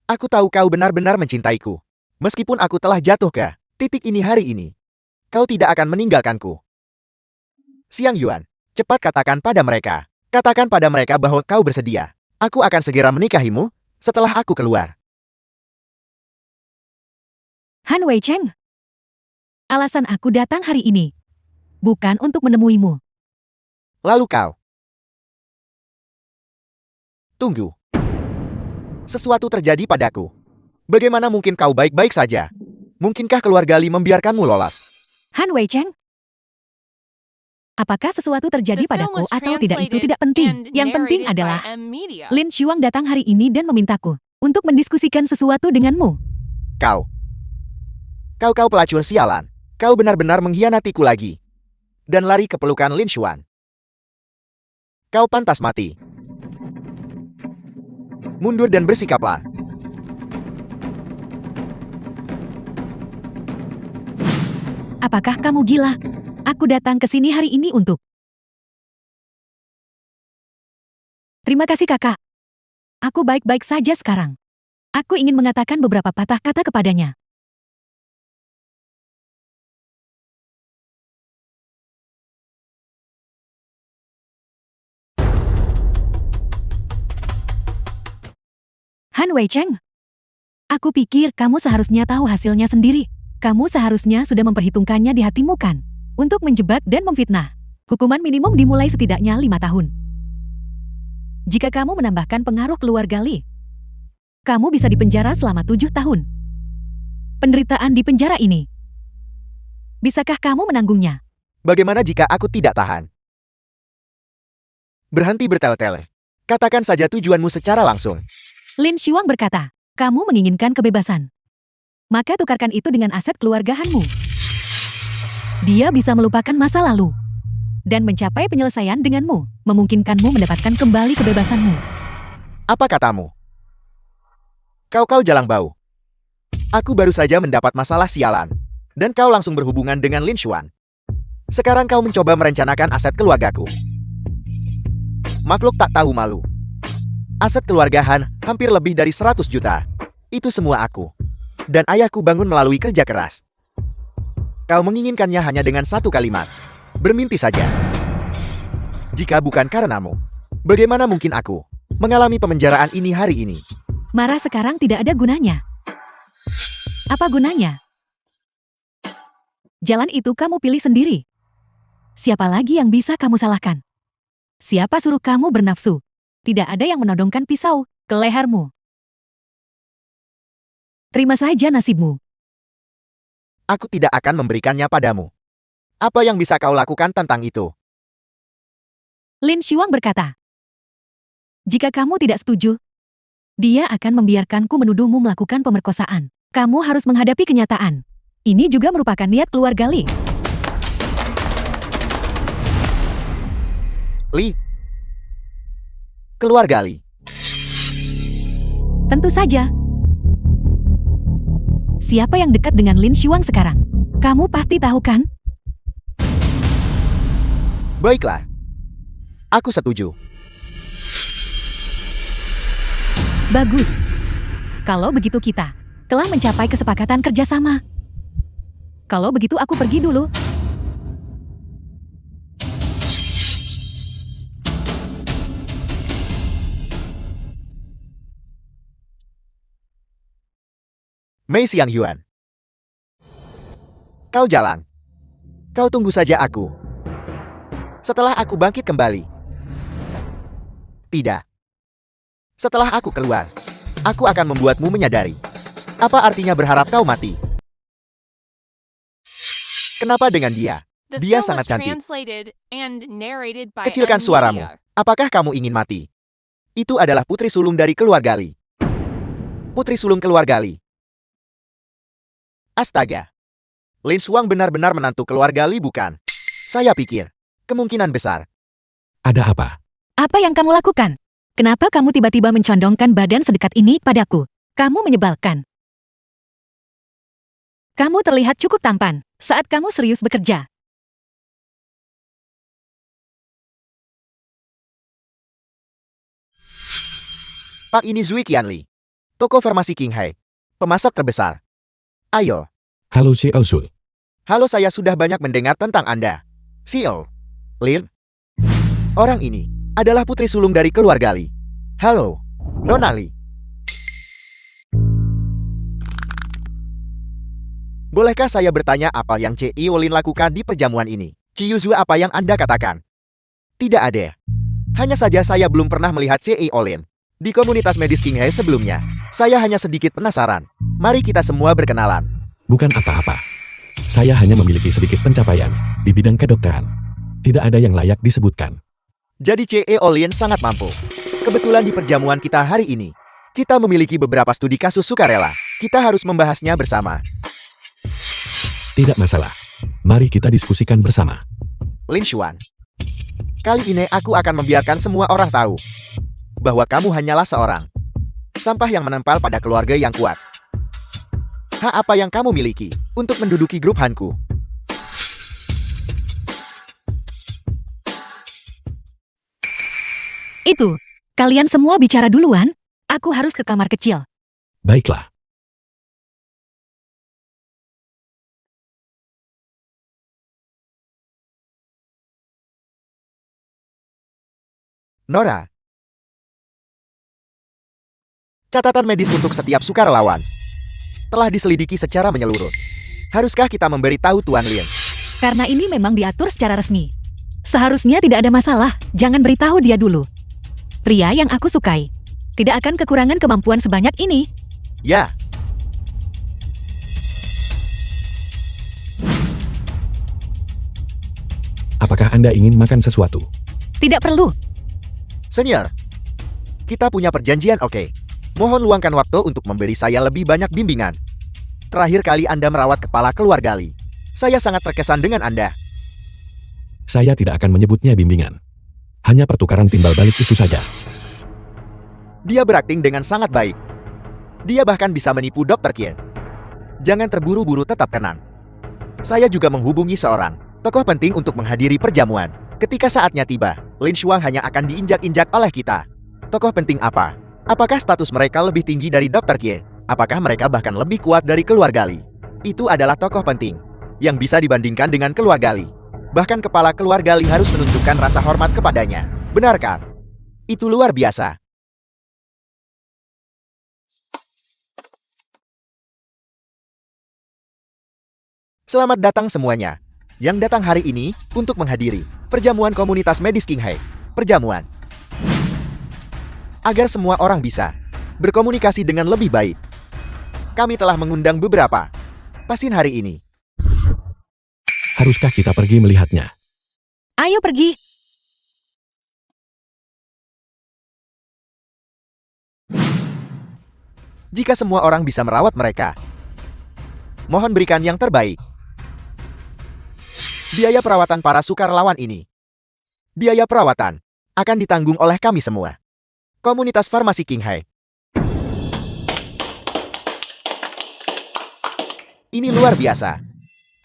aku tahu kau benar-benar mencintaiku. Meskipun aku telah jatuh ke titik ini hari ini, kau tidak akan meninggalkanku. Xiang Yuan, cepat katakan pada mereka. Katakan pada mereka bahwa kau bersedia. Aku akan segera menikahimu setelah aku keluar. Han Wei Cheng. Alasan aku datang hari ini bukan untuk menemuimu. Lalu kau. Tunggu. Sesuatu terjadi padaku. Bagaimana mungkin kau baik-baik saja? Mungkinkah keluarga Lee membiarkanmu lolos? Han Wei Cheng. Apakah sesuatu terjadi The film padaku was atau tidak itu translated tidak penting. and Yang penting narrated by adalah M-Media. Lin Xuang datang hari ini dan memintaku untuk mendiskusikan sesuatu denganmu. Kau pelacur sialan. Kau benar-benar mengkhianatiku lagi. Dan lari ke pelukan Lin Xuan. Kau pantas mati. Mundur dan bersikaplah. Apakah kamu gila? Aku datang ke sini hari ini untuk... Terima kasih kakak. Aku baik-baik saja sekarang. Aku ingin mengatakan beberapa patah kata kepadanya. Han Wei Cheng. Aku pikir kamu seharusnya tahu hasilnya sendiri. Kamu seharusnya sudah memperhitungkannya di hatimu kan? Untuk menjebak dan memfitnah. Hukuman minimum dimulai setidaknya 5 tahun. Jika kamu menambahkan pengaruh keluarga Lee, kamu bisa dipenjara selama 7 tahun. Penderitaan di penjara ini. Bisakah kamu menanggungnya? Bagaimana jika aku tidak tahan? Berhenti bertele-tele. Katakan saja tujuanmu secara langsung. Lin Xuang berkata, kamu menginginkan kebebasan. Maka tukarkan itu dengan aset keluarga Hanmu. Dia bisa melupakan masa lalu dan mencapai penyelesaian denganmu, memungkinkanmu mendapatkan kembali kebebasanmu. Apa katamu? Kau jalang bau. Aku baru saja mendapat masalah sialan. Dan kau langsung berhubungan dengan Lin Xuan. Sekarang kau mencoba merencanakan aset keluargaku. Makhluk tak tahu malu. Aset keluarga Han hampir lebih dari 100 juta. Itu semua aku. Dan ayahku bangun melalui kerja keras. Kau menginginkannya hanya dengan satu kalimat. Bermimpi saja. Jika bukan karenamu, bagaimana mungkin aku mengalami pemenjaraan ini hari ini? Marah sekarang tidak ada gunanya. Apa gunanya? Jalan itu kamu pilih sendiri. Siapa lagi yang bisa kamu salahkan? Siapa suruh kamu bernafsu? Tidak ada yang menodongkan pisau ke lehermu. Terima saja nasibmu. Aku tidak akan memberikannya padamu. Apa yang bisa kau lakukan tentang itu? Lin Xuang berkata, jika kamu tidak setuju, dia akan membiarkanku menuduhmu melakukan pemerkosaan. Kamu harus menghadapi kenyataan. Ini juga merupakan niat keluarga Lee. Lee. Keluarga Lee. Tentu saja. Siapa yang dekat dengan Lin Xuang sekarang? Kamu pasti tahu kan? Baiklah. Aku setuju. Bagus. Kalau begitu kita telah mencapai kesepakatan kerjasama. Kalau begitu aku pergi dulu. Mei Xiang Yuan. Kau jalan. Kau tunggu saja aku. Setelah aku bangkit kembali. Tidak. Setelah aku keluar, aku akan membuatmu menyadari Apa artinya berharap kau mati? Kenapa dengan dia? The Dia film sangat was cantik. translated and narrated by Kecilkan M suaramu. Media. Apakah kamu ingin mati? Itu adalah putri sulung dari keluarga Li. Putri sulung keluarga Li. Astaga. Lin Xuang benar-benar menantu keluarga Li bukan? Saya pikir, kemungkinan besar. Ada apa? Apa yang kamu lakukan? Kenapa kamu tiba-tiba mencondongkan badan sedekat ini padaku? Kamu menyebalkan. Kamu terlihat cukup tampan saat kamu serius bekerja. Pak, ini Zui Qianli. Toko farmasi King Hai. Pemasok terbesar. Ayo. Halo Xiao Sui. Halo, saya sudah banyak mendengar tentang Anda. Xiao. Lin. Orang ini adalah putri sulung dari keluarga Li. Halo, Nona Li. Bolehkah saya bertanya apa yang C.I. Olin lakukan di perjamuan ini? Ciuzu, apa yang Anda katakan? Tidak ada. Hanya saja saya belum pernah melihat C.I. Olin di komunitas medis King Hai sebelumnya. Saya hanya sedikit penasaran. Mari kita semua berkenalan. Bukan apa-apa. Saya hanya memiliki sedikit pencapaian di bidang kedokteran. Tidak ada yang layak disebutkan. Jadi C.E. Olin sangat mampu. Kebetulan di perjamuan kita hari ini, kita memiliki beberapa studi kasus sukarela. Kita harus membahasnya bersama. Tidak masalah. Mari kita diskusikan bersama. Lin Xuan. Kali ini aku akan membiarkan semua orang tahu bahwa kamu hanyalah seorang sampah yang menempel pada keluarga yang kuat. Hak apa yang kamu miliki untuk menduduki grup Hanku? Itu, kalian semua bicara duluan. Aku harus ke kamar kecil. Baiklah. Nora. Catatan medis untuk setiap sukarelawan telah diselidiki secara menyeluruh. Haruskah kita memberi tahu Tuan Lin? Karena ini memang diatur secara resmi. Seharusnya tidak ada masalah, jangan beritahu dia dulu. Pria yang aku sukai tidak akan kekurangan kemampuan sebanyak ini. Ya. Apakah Anda ingin makan sesuatu? Tidak perlu. Senior, kita punya perjanjian, oke? Mohon luangkan waktu untuk memberi saya lebih banyak bimbingan. Terakhir kali Anda merawat kepala keluarga Li, saya sangat terkesan dengan Anda. Saya tidak akan menyebutnya bimbingan. Hanya pertukaran timbal balik itu saja. Dia berakting dengan sangat baik. Dia bahkan bisa menipu Dr. Qian. Jangan terburu-buru, tetap tenang. Saya juga menghubungi seorang tokoh penting untuk menghadiri perjamuan. Ketika saatnya tiba, Lin Xuang hanya akan diinjak-injak oleh kita. Tokoh penting apa? Apakah status mereka lebih tinggi dari Dr. Qian? Apakah mereka bahkan lebih kuat dari keluarga Li? Itu adalah tokoh penting yang bisa dibandingkan dengan keluarga Li. Bahkan kepala keluarga Li harus menunjukkan rasa hormat kepadanya. Benarkah? Itu luar biasa. Selamat datang semuanya yang datang hari ini untuk menghadiri perjamuan komunitas medis King Hai. Perjamuan agar semua orang bisa berkomunikasi dengan lebih baik. Kami telah mengundang beberapa pasien hari ini. Haruskah kita pergi melihatnya? Ayo pergi. Jika semua orang bisa merawat mereka, mohon berikan yang terbaik. Biaya perawatan para sukarelawan ini, biaya perawatan akan ditanggung oleh kami semua. Komunitas Farmasi King Hai. Ini luar biasa.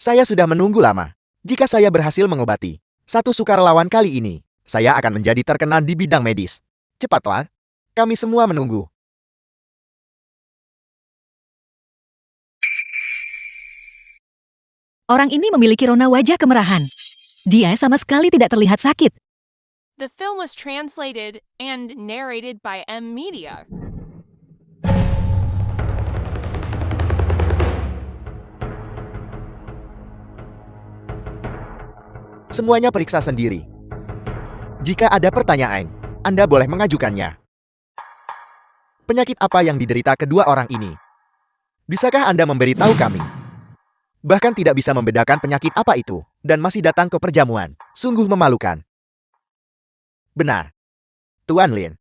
Saya sudah menunggu lama. Jika saya berhasil mengobati satu sukarelawan kali ini, saya akan menjadi terkenal di bidang medis. Cepatlah, kami semua menunggu. Orang ini memiliki rona wajah kemerahan. Dia sama sekali tidak terlihat sakit. The film was translated and narrated by M Media. Semuanya periksa sendiri. Jika ada pertanyaan, Anda boleh mengajukannya. Penyakit apa yang diderita kedua orang ini? Bisakah Anda memberitahu kami? Bahkan tidak bisa membedakan penyakit apa itu, dan masih datang ke perjamuan. Sungguh memalukan. Benar. Tuan Lin.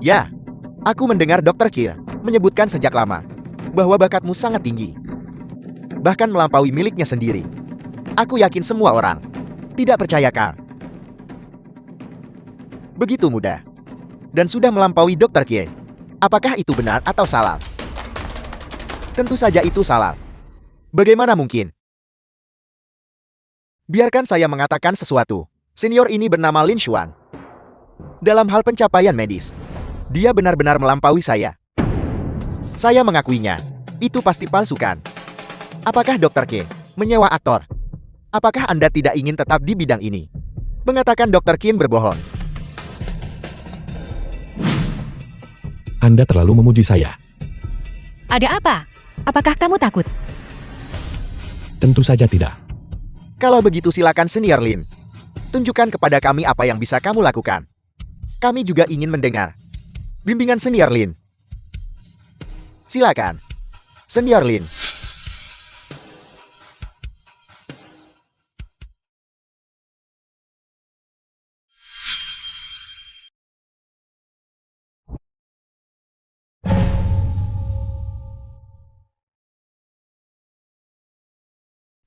Ya, aku mendengar Dr. Kill menyebutkan sejak lama bahwa bakatmu sangat tinggi. Bahkan melampaui miliknya sendiri. Aku yakin semua orang tidak percaya kau. Begitu mudah. Dan sudah melampaui Dr. Kill. Apakah itu benar atau salah? Tentu saja itu salah. Bagaimana mungkin? Biarkan saya mengatakan sesuatu. Senior ini bernama Lin Xuan. Dalam hal pencapaian medis, dia benar-benar melampaui saya. Saya mengakuinya. Itu pasti palsu kan? Apakah Dr. K menyewa aktor? Apakah Anda tidak ingin tetap di bidang ini? Mengatakan Dr. Kim berbohong. Anda terlalu memuji saya. Ada apa? Apakah kamu takut? Tentu saja tidak. Kalau begitu silakan Senior Lin. Tunjukkan kepada kami apa yang bisa kamu lakukan. Kami juga ingin mendengar bimbingan Senior Lin. Silakan, Senior Lin.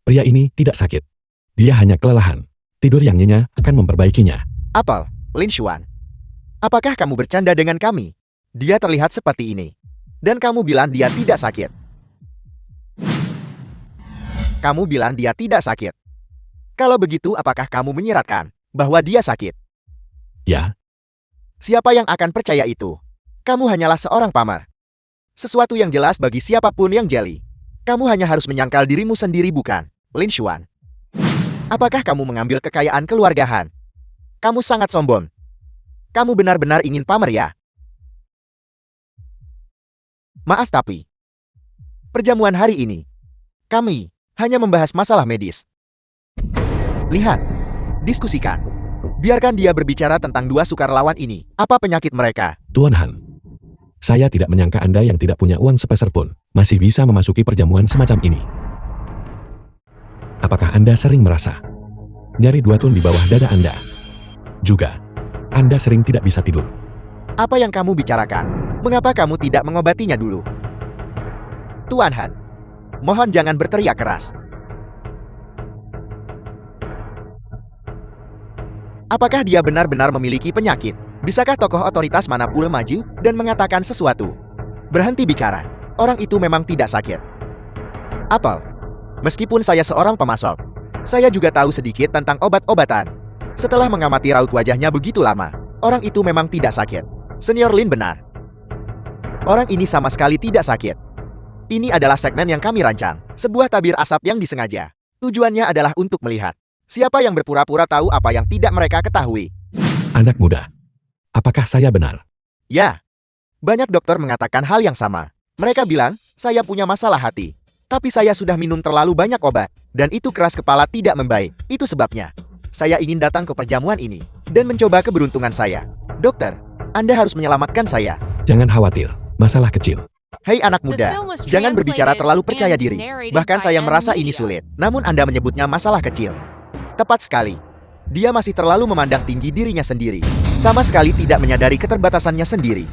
Pria ini tidak sakit. Dia hanya kelelahan. Tidur yang nyenyak akan memperbaikinya. Apel, Lin Xuan. Apakah kamu bercanda dengan kami? Dia terlihat seperti ini. Dan kamu bilang dia tidak sakit. Kamu bilang dia tidak sakit. Kalau begitu apakah kamu menyiratkan bahwa dia sakit? Ya, Siapa yang akan percaya itu? Kamu hanyalah seorang pamar. Sesuatu yang jelas bagi siapapun yang jeli. Kamu hanya harus menyangkal dirimu sendiri bukan, Lin Xuan. Apakah kamu mengambil kekayaan keluargahan? Kamu sangat sombong. Kamu benar-benar ingin pamer ya? Maaf tapi, perjamuan hari ini, kami hanya membahas masalah medis. Lihat, diskusikan. Biarkan dia berbicara tentang dua sukarelawan ini. Apa penyakit mereka? Tuan Han. Saya tidak menyangka Anda yang tidak punya uang sepeser pun masih bisa memasuki perjamuan semacam ini. Apakah Anda sering merasa nyari 2 tun di bawah dada Anda? Juga, Anda sering tidak bisa tidur. Apa yang kamu bicarakan? Mengapa kamu tidak mengobatinya dulu? Tuan Han, mohon jangan berteriak keras. Apakah dia benar-benar memiliki penyakit? Bisakah tokoh otoritas manapun maju dan mengatakan sesuatu? Berhenti bicara. Orang itu memang tidak sakit. Apel, meskipun saya seorang pemasok, saya juga tahu sedikit tentang obat-obatan. Setelah mengamati raut wajahnya begitu lama, orang itu memang tidak sakit. Senior Lin benar. Orang ini sama sekali tidak sakit. Ini adalah segmen yang kami rancang, sebuah tabir asap yang disengaja. Tujuannya adalah untuk melihat siapa yang berpura-pura tahu apa yang tidak mereka ketahui. Anak muda, apakah saya benar? Ya, banyak dokter mengatakan hal yang sama. Mereka bilang, saya punya masalah hati. Tapi saya sudah minum terlalu banyak obat, dan itu keras kepala tidak membaik. Itu sebabnya, saya ingin datang ke perjamuan ini, dan mencoba keberuntungan saya. Dokter, Anda harus menyelamatkan saya. Jangan khawatir, masalah kecil. Hei anak The muda, film was jangan berbicara translated terlalu percaya and diri. narrated Bahkan by saya M merasa ini Media. sulit. Namun Anda menyebutnya masalah kecil. Tepat sekali. Dia masih terlalu memandang tinggi dirinya sendiri. Sama sekali tidak menyadari keterbatasannya sendiri.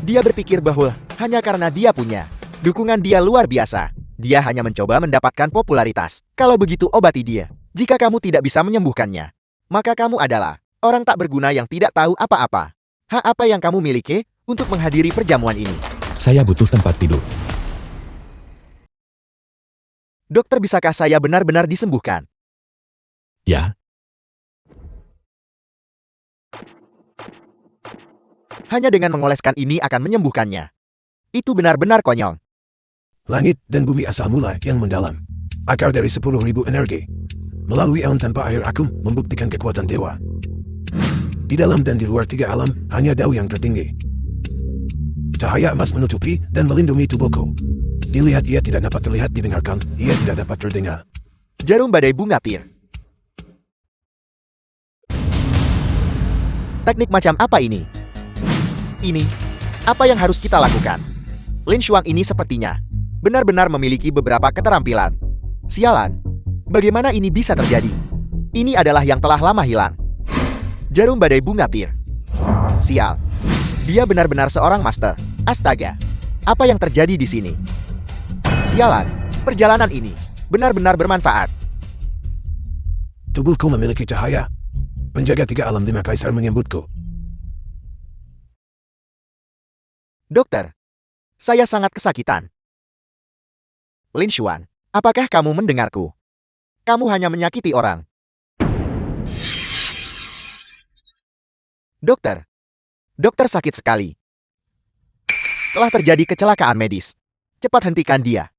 Dia berpikir bahwa hanya karena dia punya dukungan dia luar biasa. Dia hanya mencoba mendapatkan popularitas. Kalau begitu obati dia. Jika kamu tidak bisa menyembuhkannya, maka kamu adalah orang tak berguna yang tidak tahu apa-apa. Hak apa yang kamu miliki untuk menghadiri perjamuan ini? Saya butuh tempat tidur. Dokter, bisakah saya benar-benar disembuhkan? Ya, Hanya dengan mengoleskan ini akan menyembuhkannya. Itu benar-benar konyol. Langit dan bumi asal mula yang mendalam. Akar dari 10.000 energi. Melalui alam tanpa air aku membuktikan kekuatan dewa. Di dalam dan di luar 3 alam, hanya Dao yang tertinggi. Cahaya emas menutupi dan melindungi tubuhku. Dilihat ia tidak dapat terlihat, didengarkan, ia tidak dapat terdengar. Jarum badai bunga pir. Teknik macam apa ini? Ini, apa yang harus kita lakukan? Lin Xuang ini sepertinya benar-benar memiliki beberapa keterampilan. Sialan, bagaimana ini bisa terjadi? Ini adalah yang telah lama hilang. Jarum badai bunga pir. Sial, dia benar-benar seorang master. Astaga, apa yang terjadi di sini? Sialan, perjalanan ini benar-benar bermanfaat. Tubuhku memiliki cahaya. Penjaga 3 alam 5 kaisar menyebutku. Dokter, saya sangat kesakitan. Lin Xuan, apakah kamu mendengarku? Kamu hanya menyakiti orang. Dokter, dokter sakit sekali. Telah terjadi kecelakaan medis. Cepat hentikan dia.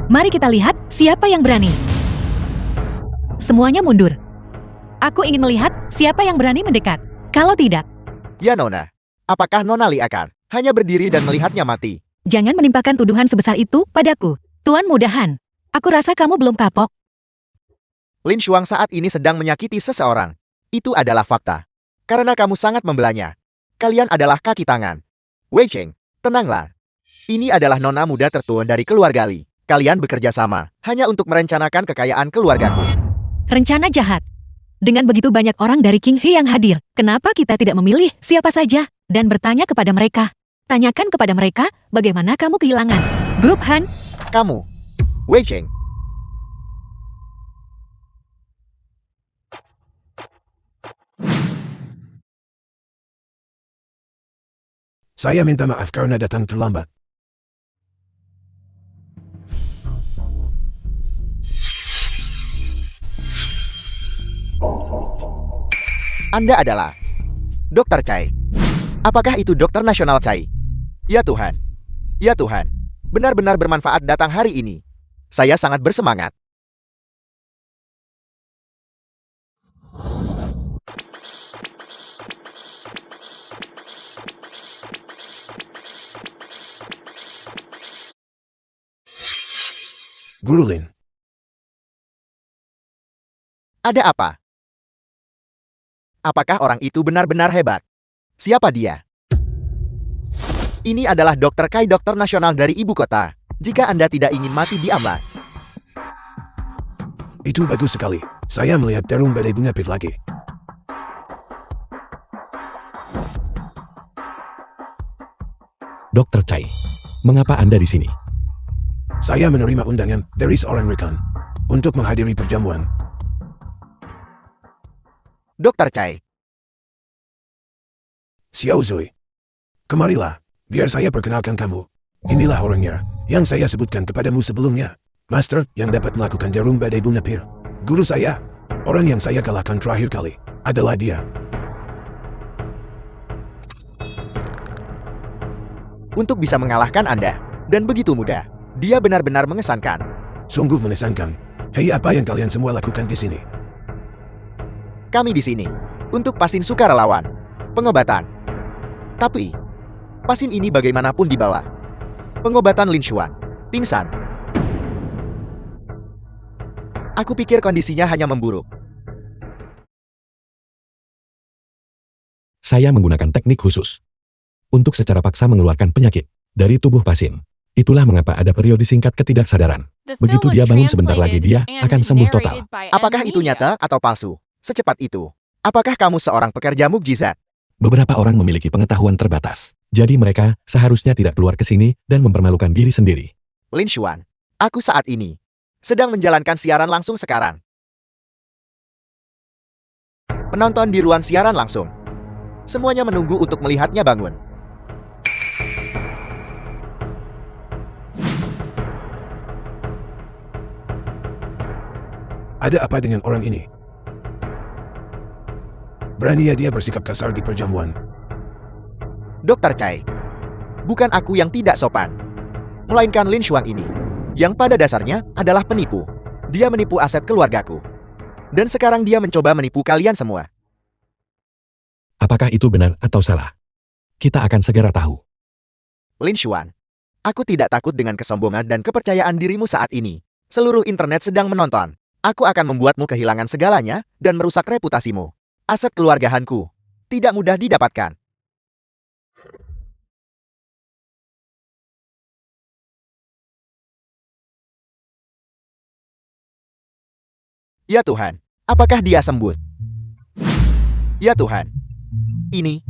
Mari kita lihat siapa yang berani. Semuanya mundur. Aku ingin melihat siapa yang berani mendekat. Kalau tidak, Ya Nona, apakah Nona Li akan hanya berdiri dan melihatnya mati? jangan menimpakan tuduhan sebesar itu padaku. Tuan Mudahan, aku rasa kamu belum kapok. Lin Xuang saat ini sedang menyakiti seseorang. Itu adalah fakta. Karena kamu sangat membelanya. Kalian adalah kaki tangan. Wei Cheng, tenanglah. Ini adalah nona muda tertua dari keluarga Li. Kalian bekerja sama hanya untuk merencanakan kekayaan keluargaku. Rencana jahat. Dengan begitu banyak orang dari King He yang hadir, kenapa kita tidak memilih siapa saja dan bertanya kepada mereka? Tanyakan kepada mereka bagaimana kamu kehilangan. Grup Han, Kamu, Wei Cheng, Saya minta maaf karena datang terlambat. Anda adalah Dokter Chai. Apakah itu Dokter Nasional Chai? Ya Tuhan. Ya Tuhan. Benar-benar bermanfaat datang hari ini. Saya sangat bersemangat. Guru Lin, Ada apa? Apakah orang itu benar-benar hebat? Siapa dia? Ini adalah Dokter Kai, dokter nasional dari ibu kota. Jika Anda tidak ingin mati, diamlah. itu bagus sekali. Saya melihat jarum badai bunga pir lagi. Dokter Chai, mengapa Anda di sini? Saya menerima undangan dari seorang rekan untuk menghadiri perjamuan. Dokter Chai, Xiao Zui, kemarilah, biar saya perkenalkan kamu. Inilah orangnya yang saya sebutkan kepadamu sebelumnya. Master yang dapat melakukan jarum badai bunga pir. Guru saya, orang yang saya kalahkan terakhir kali, adalah dia. untuk bisa mengalahkan Anda, dan begitu mudah, dia benar-benar mengesankan. Sungguh mengesankan. Hei, apa yang kalian semua lakukan di sini? Kami di sini untuk pasin sukarelawan, pengobatan. Tapi, pasin ini bagaimanapun dibawa. Pengobatan Lin Xuan, pingsan. Aku pikir kondisinya hanya memburuk. Saya menggunakan teknik khusus untuk secara paksa mengeluarkan penyakit dari tubuh pasien. Itulah mengapa ada periode singkat ketidaksadaran. The Begitu film dia was bangun sebentar lagi, dia translated akan and sembuh total. narrated by Apakah M. itu Media. nyata atau palsu? Secepat itu. Apakah kamu seorang pekerja mukjizat? Beberapa orang memiliki pengetahuan terbatas. Jadi mereka seharusnya tidak keluar ke sini dan mempermalukan diri sendiri. Lin Xuan, aku saat ini sedang menjalankan siaran langsung sekarang. Penonton di ruang siaran langsung. Semuanya menunggu untuk melihatnya bangun. Ada apa dengan orang ini? Beraninya dia bersikap kasar di perjamuan. Dokter Chai, bukan aku yang tidak sopan, melainkan Lin Xuan ini, yang pada dasarnya adalah penipu. Dia menipu aset keluargaku. Dan sekarang dia mencoba menipu kalian semua. Apakah itu benar atau salah? Kita akan segera tahu. Lin Xuan, aku tidak takut dengan kesombongan dan kepercayaan dirimu saat ini. Seluruh internet sedang menonton. Aku akan membuatmu kehilangan segalanya dan merusak reputasimu. Aset keluargahanku tidak mudah didapatkan. Ya Tuhan, apakah dia sembuh? Ya Tuhan, ini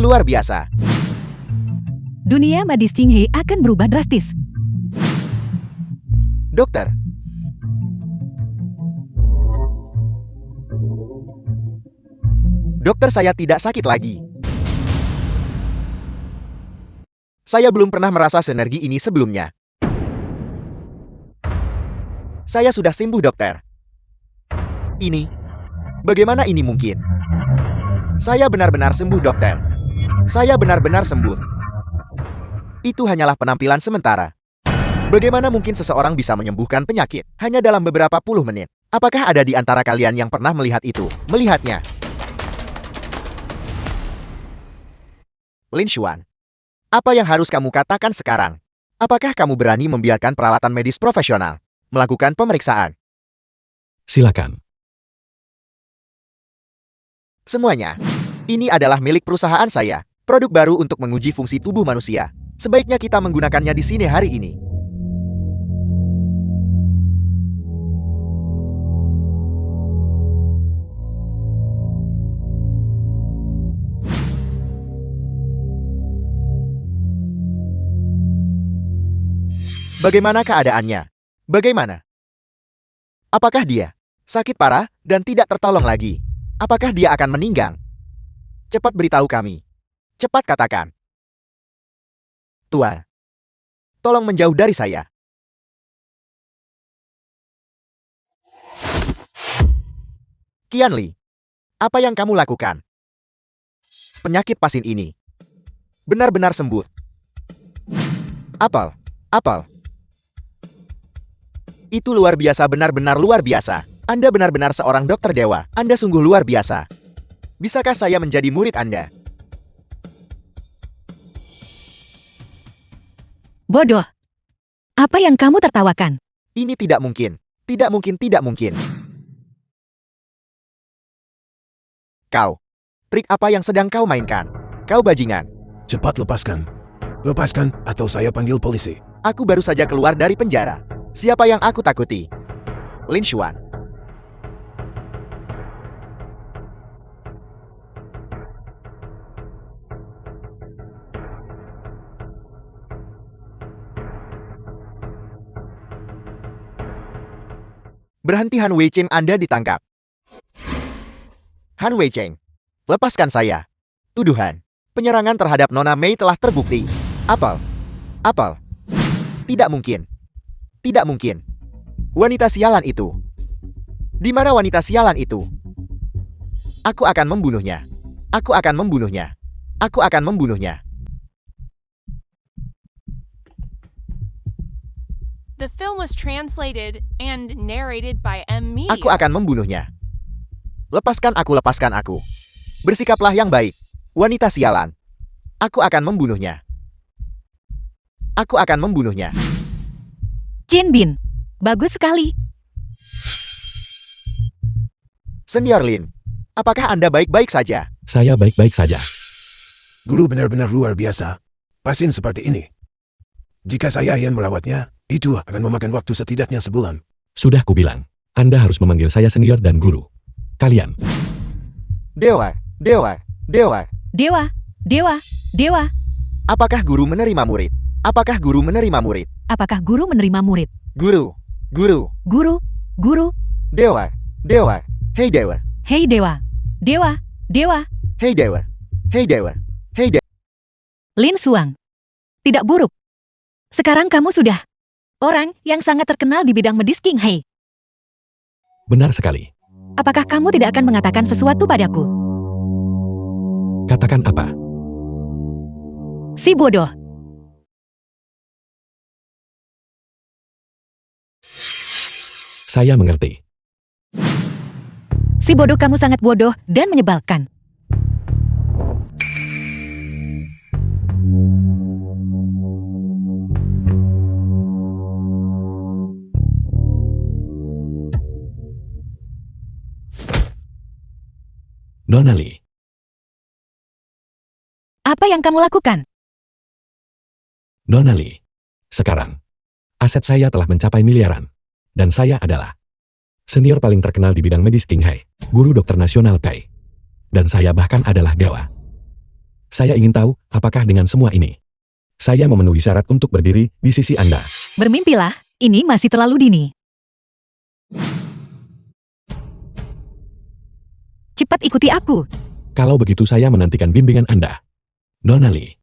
luar biasa. Dunia medis Qinghe akan berubah drastis. Dokter, dokter, saya tidak sakit lagi. Saya belum pernah merasa senergi ini sebelumnya. Saya sudah sembuh, dokter. Bagaimana ini mungkin? Saya benar-benar sembuh, dokter. Saya benar-benar sembuh. Itu hanyalah penampilan sementara. Bagaimana mungkin seseorang bisa menyembuhkan penyakit hanya dalam beberapa puluh menit? Apakah ada di antara kalian yang pernah melihat itu? Melihatnya. Lin Xuan, apa yang harus kamu katakan sekarang? Apakah kamu berani membiarkan peralatan medis profesional melakukan pemeriksaan? Silakan. Semuanya. Ini adalah milik perusahaan saya. Produk baru untuk menguji fungsi tubuh manusia. Sebaiknya kita menggunakannya di sini hari ini. Bagaimana keadaannya? Bagaimana? Apakah dia sakit parah dan tidak tertolong lagi? Apakah dia akan meninggal? Cepat beritahu kami. Cepat katakan. Tuan, tolong menjauh dari saya. Qianli, apa yang kamu lakukan? Penyakit pasien ini benar-benar sembuh. Apel. Itu luar biasa, benar-benar luar biasa. Anda benar-benar seorang dokter dewa. Anda sungguh luar biasa. Bisakah saya menjadi murid Anda? Bodoh. Apa yang kamu tertawakan? Ini tidak mungkin. Tidak mungkin, tidak mungkin. Kau. Trik apa yang sedang kau mainkan? Kau bajingan. Cepat lepaskan. Lepaskan atau saya panggil polisi. Aku baru saja keluar dari penjara. Siapa yang aku takuti? Lin Xuan. Berhenti, Han Weicheng, Anda ditangkap. Han Weicheng, lepaskan saya. Tuduhan penyerangan terhadap Nona Mei telah terbukti. Apel. Tidak mungkin. Tidak mungkin. Wanita sialan itu. Di mana wanita sialan itu? Aku akan membunuhnya. Aku akan membunuhnya. Aku akan membunuhnya. The film was translated and narrated by M Media. Aku akan membunuhnya. Lepaskan aku, lepaskan aku. Bersikaplah yang baik. Wanita sialan. Aku akan membunuhnya. Aku akan membunuhnya. Jin Bin, bagus sekali. Senior Lin, apakah Anda baik-baik saja? Saya baik-baik saja. Guru benar-benar luar biasa. Pasien seperti ini. Jika saya yang merawatnya, itu akan memakan waktu setidaknya sebulan. Sudah kubilang, Anda harus memanggil saya senior dan guru. Kalian. Dewa. Apakah guru menerima murid? Apakah guru menerima murid? Apakah guru menerima murid? Guru. Dewa. Hei Dewa. Hei Dewa. Hei Dewa. Lin Xuan. Tidak buruk. Sekarang kamu sudah orang yang sangat terkenal di bidang medis Qinghe. Benar sekali. Apakah kamu tidak akan mengatakan sesuatu padaku? Katakan apa? Si bodoh. Saya mengerti. Si bodoh, kamu sangat bodoh dan menyebalkan. Nona Li, Apa yang kamu lakukan? Nona Li, sekarang, aset saya telah mencapai miliaran. Dan saya adalah senior paling terkenal di bidang medis Qinghai, guru dokter nasional Kai. Dan saya bahkan adalah dewa. Saya ingin tahu, apakah dengan semua ini, saya memenuhi syarat untuk berdiri di sisi Anda? Bermimpilah, ini masih terlalu dini. Cepat ikuti aku. Kalau begitu saya menantikan bimbingan Anda. Nona Lee.